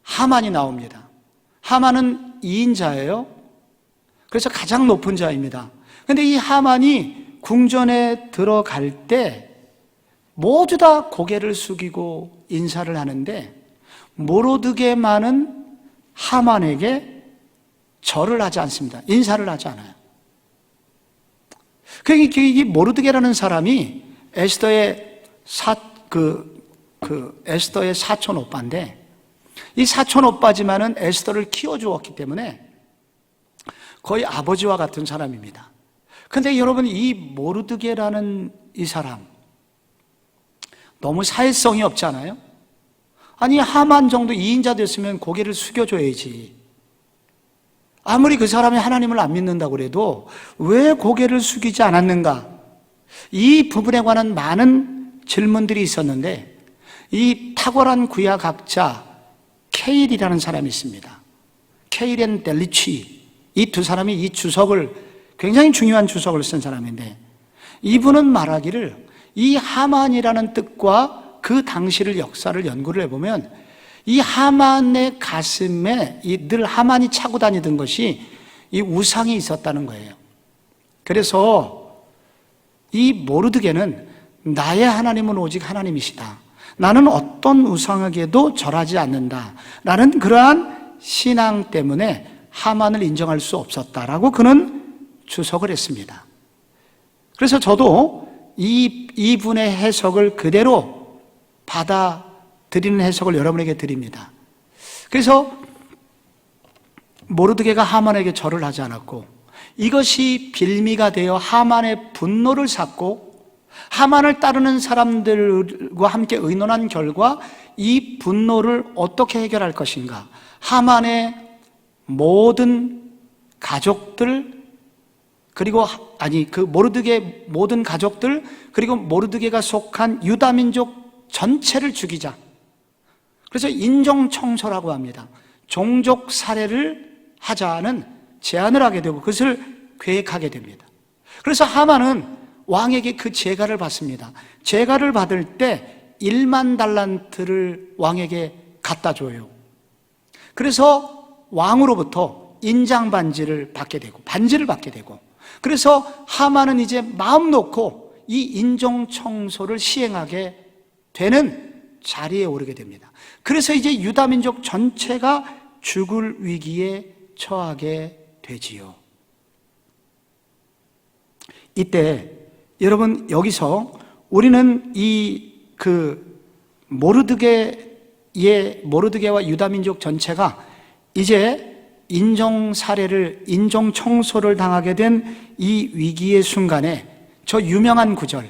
하만이 나옵니다. 하만은 2인자예요. 그래서 가장 높은 자입니다. 그런데 이 하만이 궁전에 들어갈 때 모두 다 고개를 숙이고 인사를 하는데, 모르드게만은 하만에게 절을 하지 않습니다. 인사를 하지 않아요. 이 모르드게라는 사람이 에스더의 에스더의 사촌 오빠인데, 이 사촌 오빠지만은 에스더를 키워주었기 때문에 거의 아버지와 같은 사람입니다. 근데 여러분, 이 모르드게라는 이 사람 너무 사회성이 없지 않아요? 아니, 하만 정도 2인자 됐으면 고개를 숙여줘야지. 아무리 그 사람이 하나님을 안 믿는다고 해도 왜 고개를 숙이지 않았는가? 이 부분에 관한 많은 질문들이 있었는데, 이 탁월한 구약학자 케일이라는 사람이 있습니다. 케일 앤 델리치, 이 두 사람이 이 주석을, 굉장히 중요한 주석을 쓴 사람인데, 이분은 말하기를 이 하만이라는 뜻과 그 당시를 역사를 연구를 해보면, 이 하만의 가슴에 늘 하만이 차고 다니던 것이 이 우상이 있었다는 거예요. 그래서 이 모르드게는 나의 하나님은 오직 하나님이시다, 나는 어떤 우상에게도 절하지 않는다 라는 그러한 신앙 때문에 하만을 인정할 수 없었다라고 그는 주석을 했습니다. 그래서 저도 이분의 해석을 그대로 받아들이는 해석을 여러분에게 드립니다. 그래서 모르드게가 하만에게 절을 하지 않았고, 이것이 빌미가 되어 하만의 분노를 샀고, 하만을 따르는 사람들과 함께 의논한 결과 이 분노를 어떻게 해결할 것인가, 하만의 모든 가족들, 그리고 그 모르드게 모든 가족들, 그리고 모르드게가 속한 유다민족 전체를 죽이자. 그래서 인종청소라고 합니다. 종족 살해를 하자는 제안을 하게 되고 그것을 계획하게 됩니다. 그래서 하만은 왕에게 그 제가를 받습니다. 제가를 받을 때 1만 달란트를 왕에게 갖다 줘요. 그래서 왕으로부터 인장 반지를 받게 되고, 반지를 받게 되고, 그래서 하만은 이제 마음 놓고 이 인종 청소를 시행하게 되는 자리에 오르게 됩니다. 그래서 이제 유다민족 전체가 죽을 위기에 처하게 되지요. 이때 여러분, 여기서 우리는 모르드게와 유다민족 전체가 이제 인종 청소를 당하게 된 이 위기의 순간에 저 유명한 구절,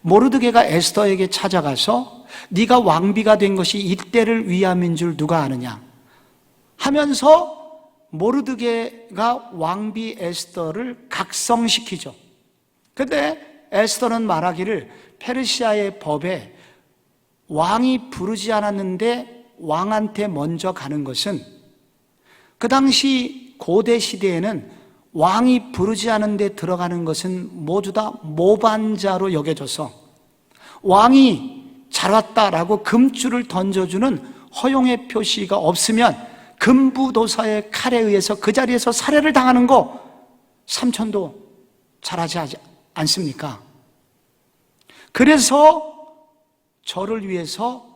모르드게가 에스더에게 찾아가서 네가 왕비가 된 것이 이때를 위함인 줄 누가 아느냐 하면서 모르드게가 왕비 에스더를 각성시키죠. 그런데 에스더는 말하기를 페르시아의 법에 왕이 부르지 않았는데 왕한테 먼저 가는 것은, 그 당시 고대 시대에는 왕이 부르지 않은 데 들어가는 것은 모두 다 모반자로 여겨져서 왕이 잘 왔다라고 금줄을 던져주는 허용의 표시가 없으면 금부도사의 칼에 의해서 그 자리에서 살해를 당하는 거 삼천도 잘하지 않습니까? 그래서 저를 위해서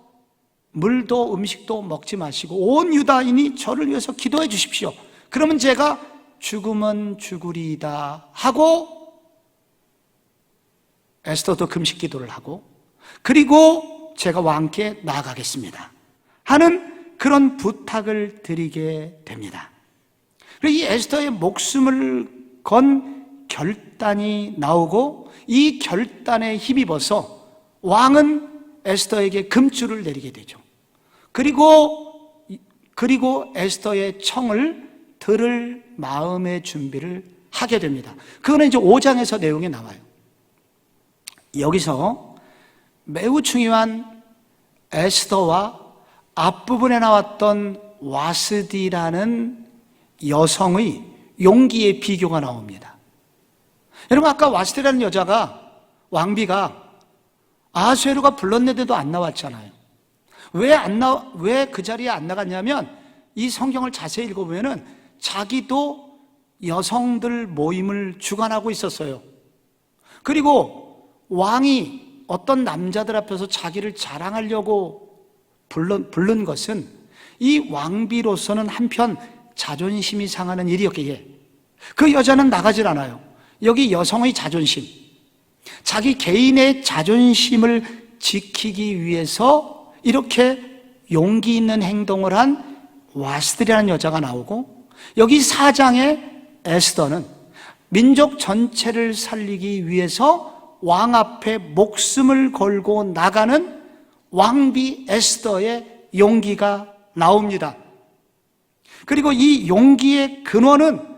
물도 음식도 먹지 마시고 온 유다인이 저를 위해서 기도해 주십시오. 그러면 제가 죽으면 죽으리이다 하고 에스더도 금식 기도를 하고 그리고 제가 왕께 나아가겠습니다 하는 그런 부탁을 드리게 됩니다. 그리고 이 에스더의 목숨을 건 결단이 나오고 이 결단에 힘입어서 왕은 에스더에게 금줄을 내리게 되죠. 그리고 에스더의 청을 들을 마음의 준비를 하게 됩니다. 그거는 이제 5장에서 내용이 나와요. 여기서 매우 중요한 에스더와 앞부분에 나왔던 와스디라는 여성의 용기의 비교가 나옵니다. 여러분, 아까 와스디라는 여자가 왕비가 아하수에로가 불렀는데도 안 나왔잖아요. 왜 그 자리에 안 나갔냐면 이 성경을 자세히 읽어보면은 자기도 여성들 모임을 주관하고 있었어요. 그리고 왕이 어떤 남자들 앞에서 자기를 자랑하려고 부른 것은 이 왕비로서는 한편 자존심이 상하는 일이었기에 그 여자는 나가질 않아요. 여기 여성의 자존심, 자기 개인의 자존심을 지키기 위해서 이렇게 용기 있는 행동을 한 와스디라는 여자가 나오고, 여기 4장의 에스더는 민족 전체를 살리기 위해서 왕 앞에 목숨을 걸고 나가는 왕비 에스더의 용기가 나옵니다. 그리고 이 용기의 근원은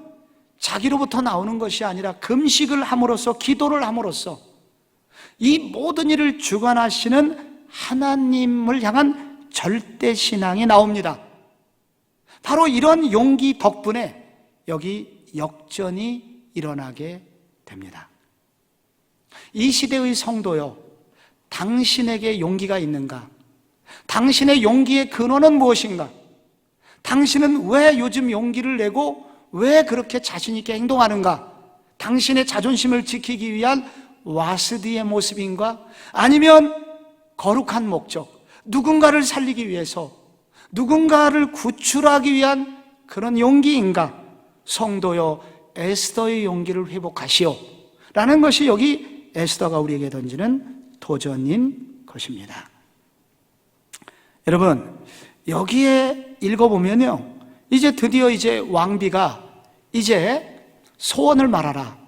자기로부터 나오는 것이 아니라 금식을 함으로써, 기도를 함으로써 이 모든 일을 주관하시는 하나님을 향한 절대신앙이 나옵니다. 바로 이런 용기 덕분에 여기 역전이 일어나게 됩니다. 이 시대의 성도요, 당신에게 용기가 있는가? 당신의 용기의 근원은 무엇인가? 당신은 왜 요즘 용기를 내고 왜 그렇게 자신 있게 행동하는가? 당신의 자존심을 지키기 위한 와스디의 모습인가? 아니면 거룩한 목적, 누군가를 살리기 위해서, 누군가를 구출하기 위한 그런 용기인가? 성도여, 에스더의 용기를 회복하시오 라는 것이 여기 에스더가 우리에게 던지는 도전인 것입니다. 여러분, 여기에 읽어보면요, 이제 드디어 이제 왕비가 이제 소원을 말하라,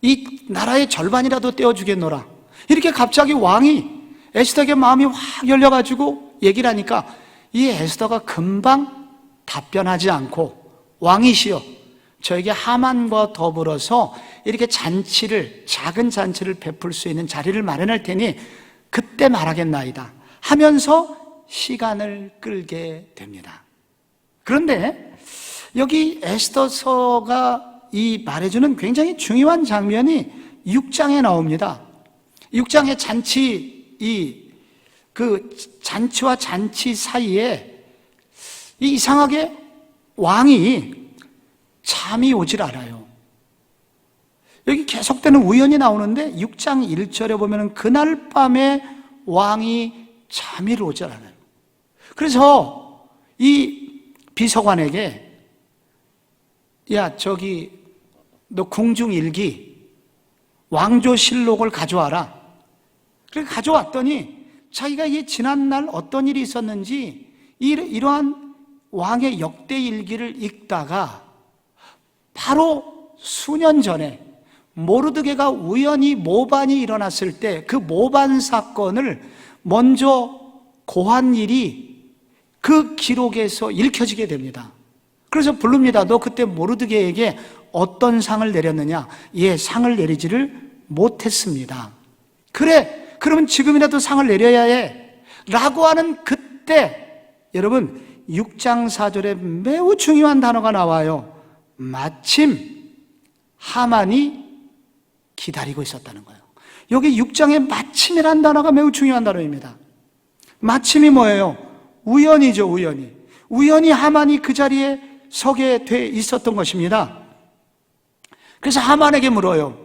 이 나라의 절반이라도 떼어주겠노라, 이렇게 갑자기 왕이 에스더에게 마음이 확 열려가지고 얘기를 하니까 이 에스더가 금방 답변하지 않고, 왕이시여, 저에게 하만과 더불어서 이렇게 잔치를, 작은 잔치를 베풀 수 있는 자리를 마련할 테니 그때 말하겠나이다 하면서 시간을 끌게 됩니다. 그런데 여기 에스더서가 이 말해주는 굉장히 중요한 장면이 6장에 나옵니다. 6장의 그 잔치와 잔치 사이에 이상하게 왕이 잠이 오질 않아요. 여기 계속되는 우연이 나오는데 6장 1절에 보면 그날 밤에 왕이 잠이 오질 않아요. 그래서 이 비서관에게, 야, 저기 너 궁중일기, 왕조실록을 가져와라. 그래서 가져왔더니 자기가 이 지난날 어떤 일이 있었는지 이러한 왕의 역대일기를 읽다가 바로 수년 전에 모르드게가 우연히 모반이 일어났을 때 그 모반 사건을 먼저 고한 일이 그 기록에서 읽혀지게 됩니다. 그래서 부릅니다. 너 그때 모르드게에게 어떤 상을 내렸느냐? 예, 상을 내리지를 못했습니다. 그래, 그러면 지금이라도 상을 내려야 해 라고 하는 그때, 여러분 6장 4절에 매우 중요한 단어가 나와요. 마침 하만이 기다리고 있었다는 거예요. 여기 6장에 마침이라는 단어가 매우 중요한 단어입니다. 마침이 뭐예요? 우연이죠, 우연히. 우연히 하만이 그 자리에 서게 돼 있었던 것입니다. 그래서 하만에게 물어요.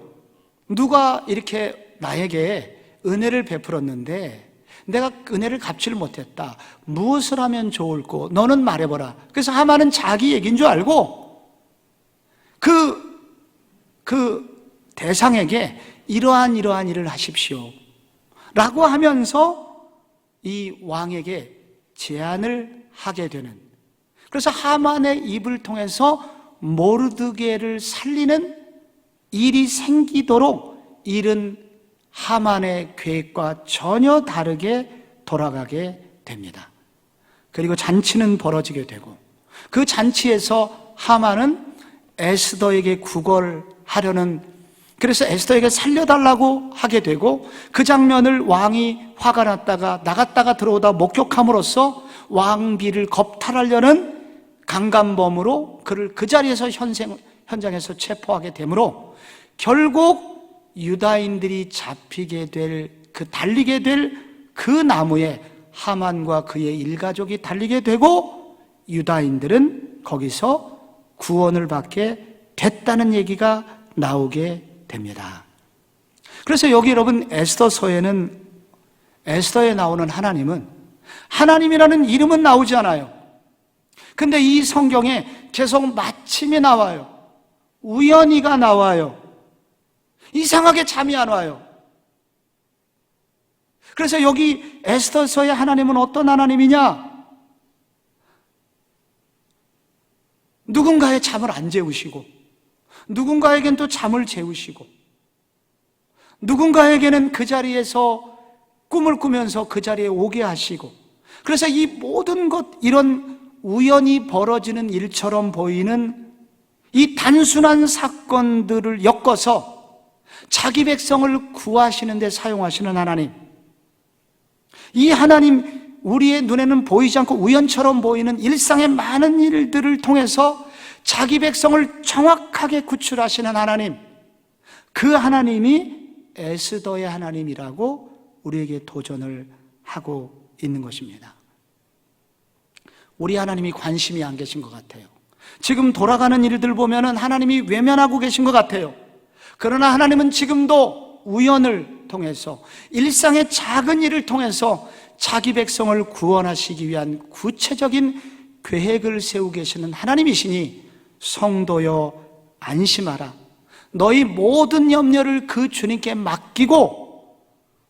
누가 이렇게 나에게 은혜를 베풀었는데 내가 은혜를 갚지를 못했다. 무엇을 하면 좋을꼬? 너는 말해보라. 그래서 하만은 자기 얘기인 줄 알고 그 대상에게 이러한 일을 하십시오 라고 하면서 이 왕에게 제안을 하게 되는, 그래서 하만의 입을 통해서 모르드게를 살리는 일이 생기도록 일은 하만의 계획과 전혀 다르게 돌아가게 됩니다. 그리고 잔치는 벌어지게 되고, 그 잔치에서 하만은 에스더에게 구걸하려는, 그래서 에스더에게 살려달라고 하게 되고, 그 장면을 왕이 화가 났다가 나갔다가 들어오다 목격함으로써 왕비를 겁탈하려는 강간범으로 그를 그 자리에서 현장에서 체포하게 되므로 결국 유다인들이 잡히게 될, 달리게 될 그 나무에 하만과 그의 일가족이 달리게 되고 유다인들은 거기서 구원을 받게 됐다는 얘기가 나오게 됩니다. 그래서 여기 여러분 에스더서에는, 에스더에 나오는 하나님은, 하나님이라는 이름은 나오지 않아요. 근데 이 성경에 계속 마침이 나와요. 우연히가 나와요. 이상하게 잠이 안 와요. 그래서 여기 에스더서의 하나님은 어떤 하나님이냐? 누군가의 잠을 안 재우시고, 누군가에겐 또 잠을 재우시고, 누군가에게는 그 자리에서 꿈을 꾸면서 그 자리에 오게 하시고, 그래서 이 모든 것, 이런 우연히 벌어지는 일처럼 보이는 이 단순한 사건들을 엮어서 자기 백성을 구하시는 데 사용하시는 하나님, 이 하나님, 우리의 눈에는 보이지 않고 우연처럼 보이는 일상의 많은 일들을 통해서 자기 백성을 정확하게 구출하시는 하나님, 그 하나님이 에스더의 하나님이라고 우리에게 도전을 하고 있는 것입니다. 우리 하나님이 관심이 안 계신 것 같아요. 지금 돌아가는 일들 보면은 하나님이 외면하고 계신 것 같아요. 그러나 하나님은 지금도 우연을 통해서, 일상의 작은 일을 통해서 자기 백성을 구원하시기 위한 구체적인 계획을 세우고 계시는 하나님이시니 성도여 안심하라. 너희 모든 염려를 그 주님께 맡기고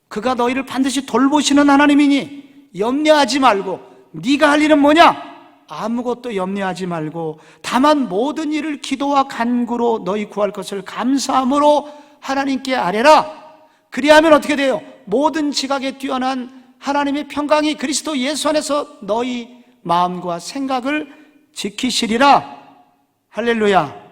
그가 너희를 반드시 돌보시는 하나님이니 염려하지 말고, 네가 할 일은 뭐냐? 아무것도 염려하지 말고 다만 모든 일을 기도와 간구로 너희 구할 것을 감사함으로 하나님께 아뢰라. 그리하면 어떻게 돼요? 모든 지각에 뛰어난 하나님의 평강이 그리스도 예수 안에서 너희 마음과 생각을 지키시리라. 할렐루야.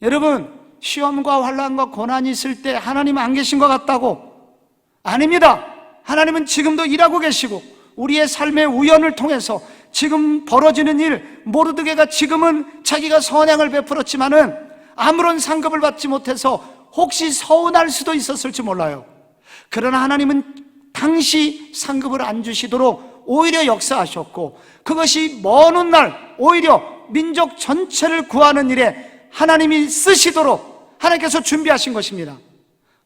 여러분, 시험과 환난과 고난이 있을 때 하나님 안 계신 것 같다고? 아닙니다. 하나님은 지금도 일하고 계시고 우리의 삶의 우연을 통해서 지금 벌어지는 일, 모르드게가 지금은 자기가 선행을 베풀었지만은 아무런 상급을 받지 못해서 혹시 서운할 수도 있었을지 몰라요. 그러나 하나님은 당시 상급을 안 주시도록 오히려 역사하셨고, 그것이 먼 훗날 오히려 민족 전체를 구하는 일에 하나님이 쓰시도록 하나님께서 준비하신 것입니다.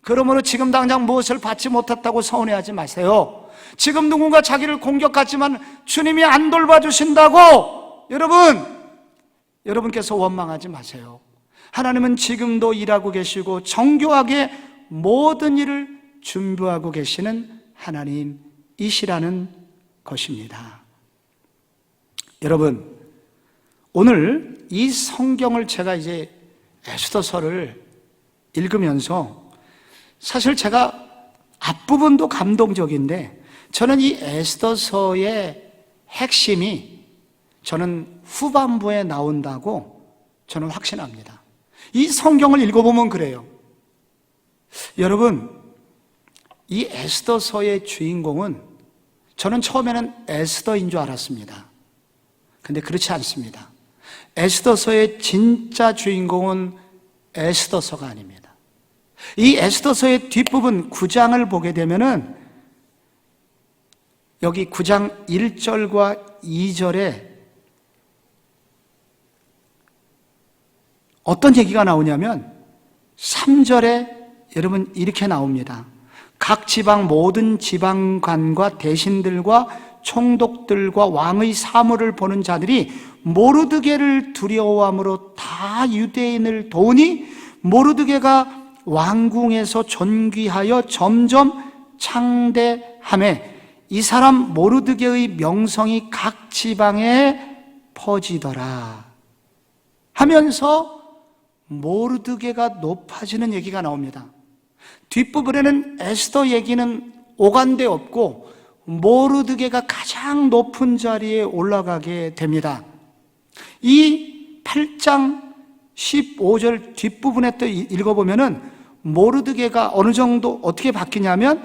그러므로 지금 당장 무엇을 받지 못했다고 서운해하지 마세요. 지금 누군가 자기를 공격하지만 주님이 안 돌봐주신다고 여러분께서 원망하지 마세요. 하나님은 지금도 일하고 계시고 정교하게 모든 일을 준비하고 계시는 하나님이시라는 것입니다. 여러분, 오늘 이 성경을 제가 이제 에스더서를 읽으면서 사실 제가 앞부분도 감동적인데 저는 이 에스더서의 핵심이 저는 후반부에 나온다고 저는 확신합니다. 이 성경을 읽어보면 그래요. 여러분, 이 에스더서의 주인공은 저는 처음에는 에스더인 줄 알았습니다. 근데 그렇지 않습니다. 에스더서의 진짜 주인공은 에스더서가 아닙니다. 이 에스더서의 뒷부분 9장을 보게 되면은 여기 9장 1절과 2절에 어떤 얘기가 나오냐면 3절에 여러분 이렇게 나옵니다. 각 지방 모든 지방관과 대신들과 총독들과 왕의 사물을 보는 자들이 모르드게를 두려워함으로 다 유대인을 도우니 모르드게가 왕궁에서 존귀하여 점점 창대하매 이 사람 모르드게의 명성이 각 지방에 퍼지더라 하면서 모르드게가 높아지는 얘기가 나옵니다. 뒷부분에는 에스더 얘기는 오간데 없고 모르드게가 가장 높은 자리에 올라가게 됩니다. 이 8장 15절 뒷부분에 또 읽어보면은 모르드게가 어느 정도 어떻게 바뀌냐면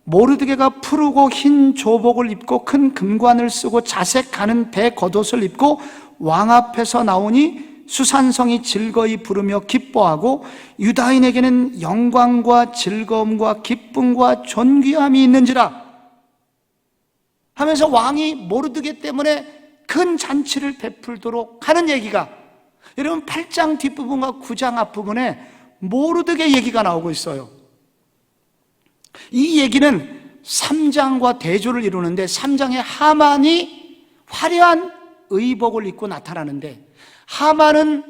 모르드게가 푸르고 흰 조복을 입고 큰 금관을 쓰고 자색하는 배 겉옷을 입고 왕 앞에서 나오니 수산성이 즐거이 부르며 기뻐하고 유다인에게는 영광과 즐거움과 기쁨과 존귀함이 있는지라 하면서 왕이 모르드게 때문에 큰 잔치를 베풀도록 하는 얘기가, 여러분 8장 뒷부분과 9장 앞부분에 모르드게 얘기가 나오고 있어요. 이 얘기는 3장과 대조를 이루는데 3장에 하만이 화려한 의복을 입고 나타나는데 하만은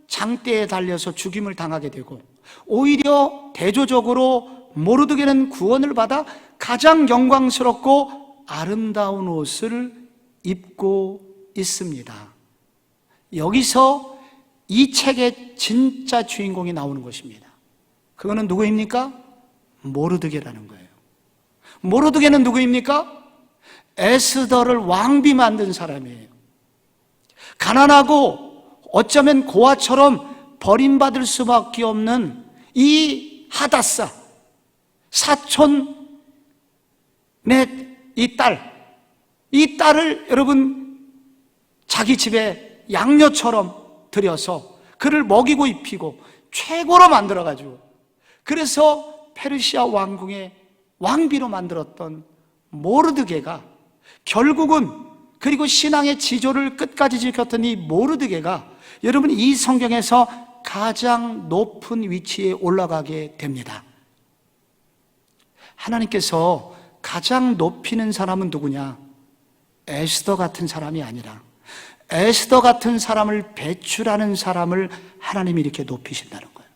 장대에 달려서 죽임을 당하게 되고 오히려 대조적으로 모르드게는 구원을 받아 가장 영광스럽고 아름다운 옷을 입고 있습니다. 여기서 이 책의 진짜 주인공이 나오는 것입니다. 그거는 누구입니까? 모르드게라는 거예요. 모르드게는 누구입니까? 에스더를 왕비 만든 사람이에요. 가난하고 어쩌면 고아처럼 버림받을 수밖에 없는 이 하다사 사촌의 이 딸을 여러분 자기 집에 양녀처럼 들여서 그를 먹이고 입히고 최고로 만들어가지고 그래서 페르시아 왕궁의 왕비로 만들었던 모르드게가 결국은, 그리고 신앙의 지조를 끝까지 지켰던 이 모르드게가 여러분 이 성경에서 가장 높은 위치에 올라가게 됩니다. 하나님께서 가장 높이는 사람은 누구냐? 에스더 같은 사람이 아니라 에스더 같은 사람을 배출하는 사람을 하나님이 이렇게 높이신다는 거예요.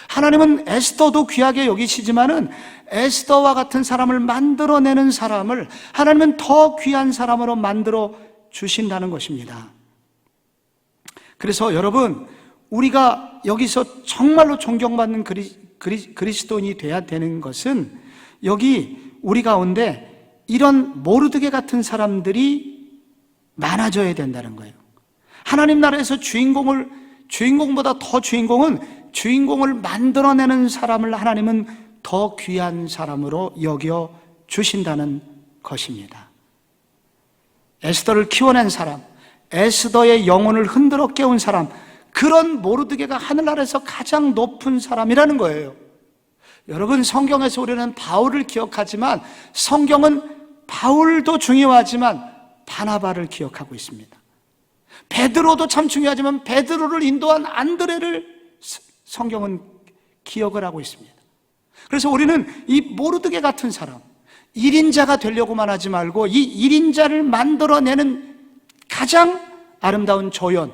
하나님은 에스더도 귀하게 여기시지만은 에스더와 같은 사람을 만들어내는 사람을 하나님은 더 귀한 사람으로 만들어 주신다는 것입니다. 그래서 여러분, 우리가 여기서 정말로 존경받는 그리스도인이 돼야 되는 것은 여기 우리 가운데 이런 모르드게 같은 사람들이 많아져야 된다는 거예요. 하나님 나라에서 주인공보다 더 주인공을 만들어내는 사람을 하나님은 더 귀한 사람으로 여겨 주신다는 것입니다. 에스더를 키워낸 사람, 에스더의 영혼을 흔들어 깨운 사람, 그런 모르드게가 하늘나라에서 가장 높은 사람이라는 거예요. 여러분, 성경에서 우리는 바울을 기억하지만 성경은 바울도 중요하지만 바나바를 기억하고 있습니다. 베드로도 참 중요하지만 베드로를 인도한 안드레를 성경은 기억을 하고 있습니다. 그래서 우리는 이 모르드게 같은 사람, 1인자가 되려고만 하지 말고 이 1인자를 만들어내는 가장 아름다운 조연,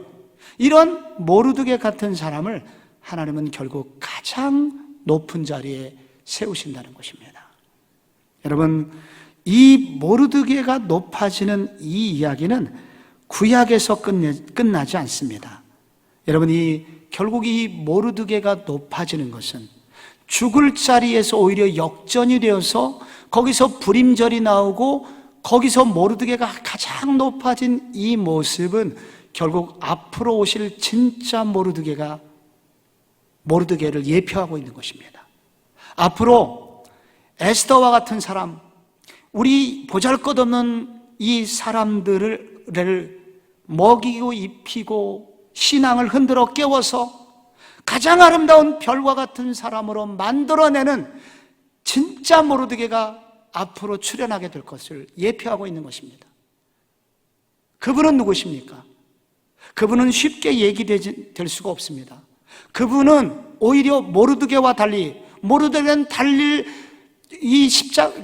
이런 모르드게 같은 사람을 하나님은 결국 가장 높은 자리에 세우신다는 것입니다. 여러분, 이 모르드게가 높아지는 이 이야기는 구약에서 끝나지 않습니다. 여러분, 결국 이 모르드게가 높아지는 것은 죽을 자리에서 오히려 역전이 되어서 거기서 불임절이 나오고 거기서 모르드게가 가장 높아진 이 모습은 결국 앞으로 오실 진짜 모르드게를 예표하고 있는 것입니다. 앞으로 에스더와 같은 사람, 우리 보잘것없는 이 사람들을 먹이고 입히고 신앙을 흔들어 깨워서 가장 아름다운 별과 같은 사람으로 만들어내는 진짜 모르드게가 앞으로 출현하게 될 것을 예표하고 있는 것입니다. 그분은 누구십니까? 그분은 쉽게 얘기될 수가 없습니다. 그분은 오히려 모르드게와 달리, 모르드게는 달릴 이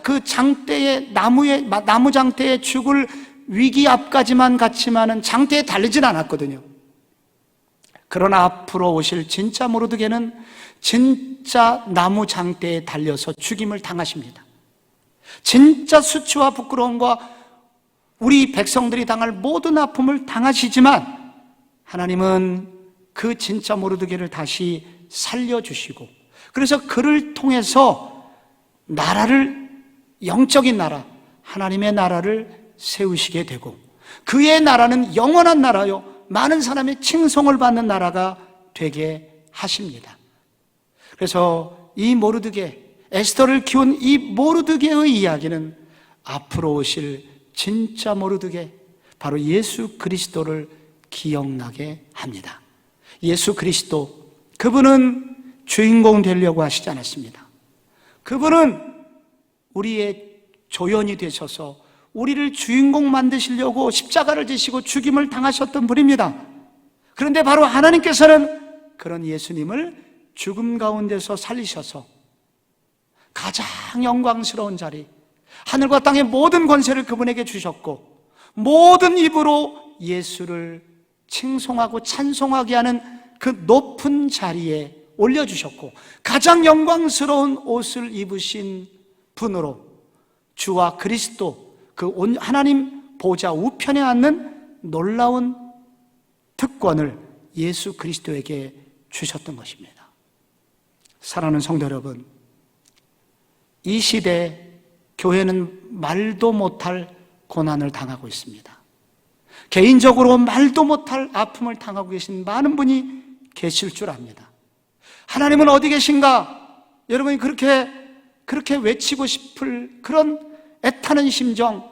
그 장대의 나무 장대에 죽을 위기 앞까지만 갔지만은 장대에 달리진 않았거든요. 그러나 앞으로 오실 진짜 모르드게는 진짜 나무 장대에 달려서 죽임을 당하십니다. 진짜 수치와 부끄러움과 우리 백성들이 당할 모든 아픔을 당하시지만 하나님은 그 진짜 모르드게를 다시 살려주시고, 그래서 그를 통해서 나라를, 영적인 나라, 하나님의 나라를 세우시게 되고, 그의 나라는 영원한 나라요, 많은 사람의 칭송을 받는 나라가 되게 하십니다. 그래서 이 모르드게, 에스더를 키운 이 모르드게의 이야기는 앞으로 오실 진짜 모르드게, 바로 예수 그리스도를 기억나게 합니다. 예수 그리스도, 그분은 주인공 되려고 하시지 않았습니다. 그분은 우리의 조연이 되셔서 우리를 주인공 만드시려고 십자가를 지시고 죽임을 당하셨던 분입니다. 그런데 바로 하나님께서는 그런 예수님을 죽음 가운데서 살리셔서 가장 영광스러운 자리, 하늘과 땅의 모든 권세를 그분에게 주셨고, 모든 입으로 예수를 칭송하고 찬송하게 하는 그 높은 자리에 올려주셨고, 가장 영광스러운 옷을 입으신 분으로 주와 그리스도, 그 하나님 보좌 우편에 앉는 놀라운 특권을 예수 그리스도에게 주셨던 것입니다. 사랑하는 성도 여러분, 이 시대 교회는 말도 못할 고난을 당하고 있습니다. 개인적으로 말도 못할 아픔을 당하고 계신 많은 분이 계실 줄 압니다. 하나님은 어디 계신가? 여러분이 그렇게 외치고 싶을 그런 애타는 심정,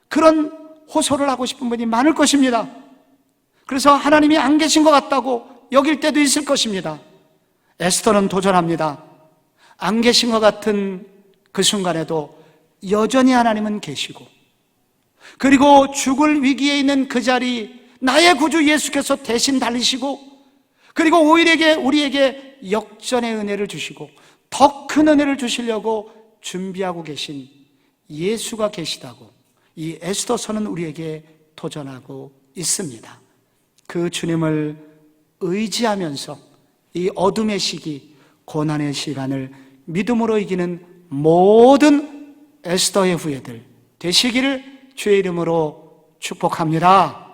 그런 호소를 하고 싶은 분이 많을 것입니다. 그래서 하나님이 안 계신 것 같다고 여길 때도 있을 것입니다. 에스더는 도전합니다. 안 계신 것 같은 그 순간에도 여전히 하나님은 계시고, 그리고 죽을 위기에 있는 그 자리, 나의 구주 예수께서 대신 달리시고, 그리고 오히려 우리에게 역전의 은혜를 주시고 더 큰 은혜를 주시려고 준비하고 계신 예수가 계시다고 이 에스더서는 우리에게 도전하고 있습니다. 그 주님을 의지하면서 이 어둠의 시기, 고난의 시간을 믿음으로 이기는 모든 에스더의 후예들 되시기를 주의 이름으로 축복합니다.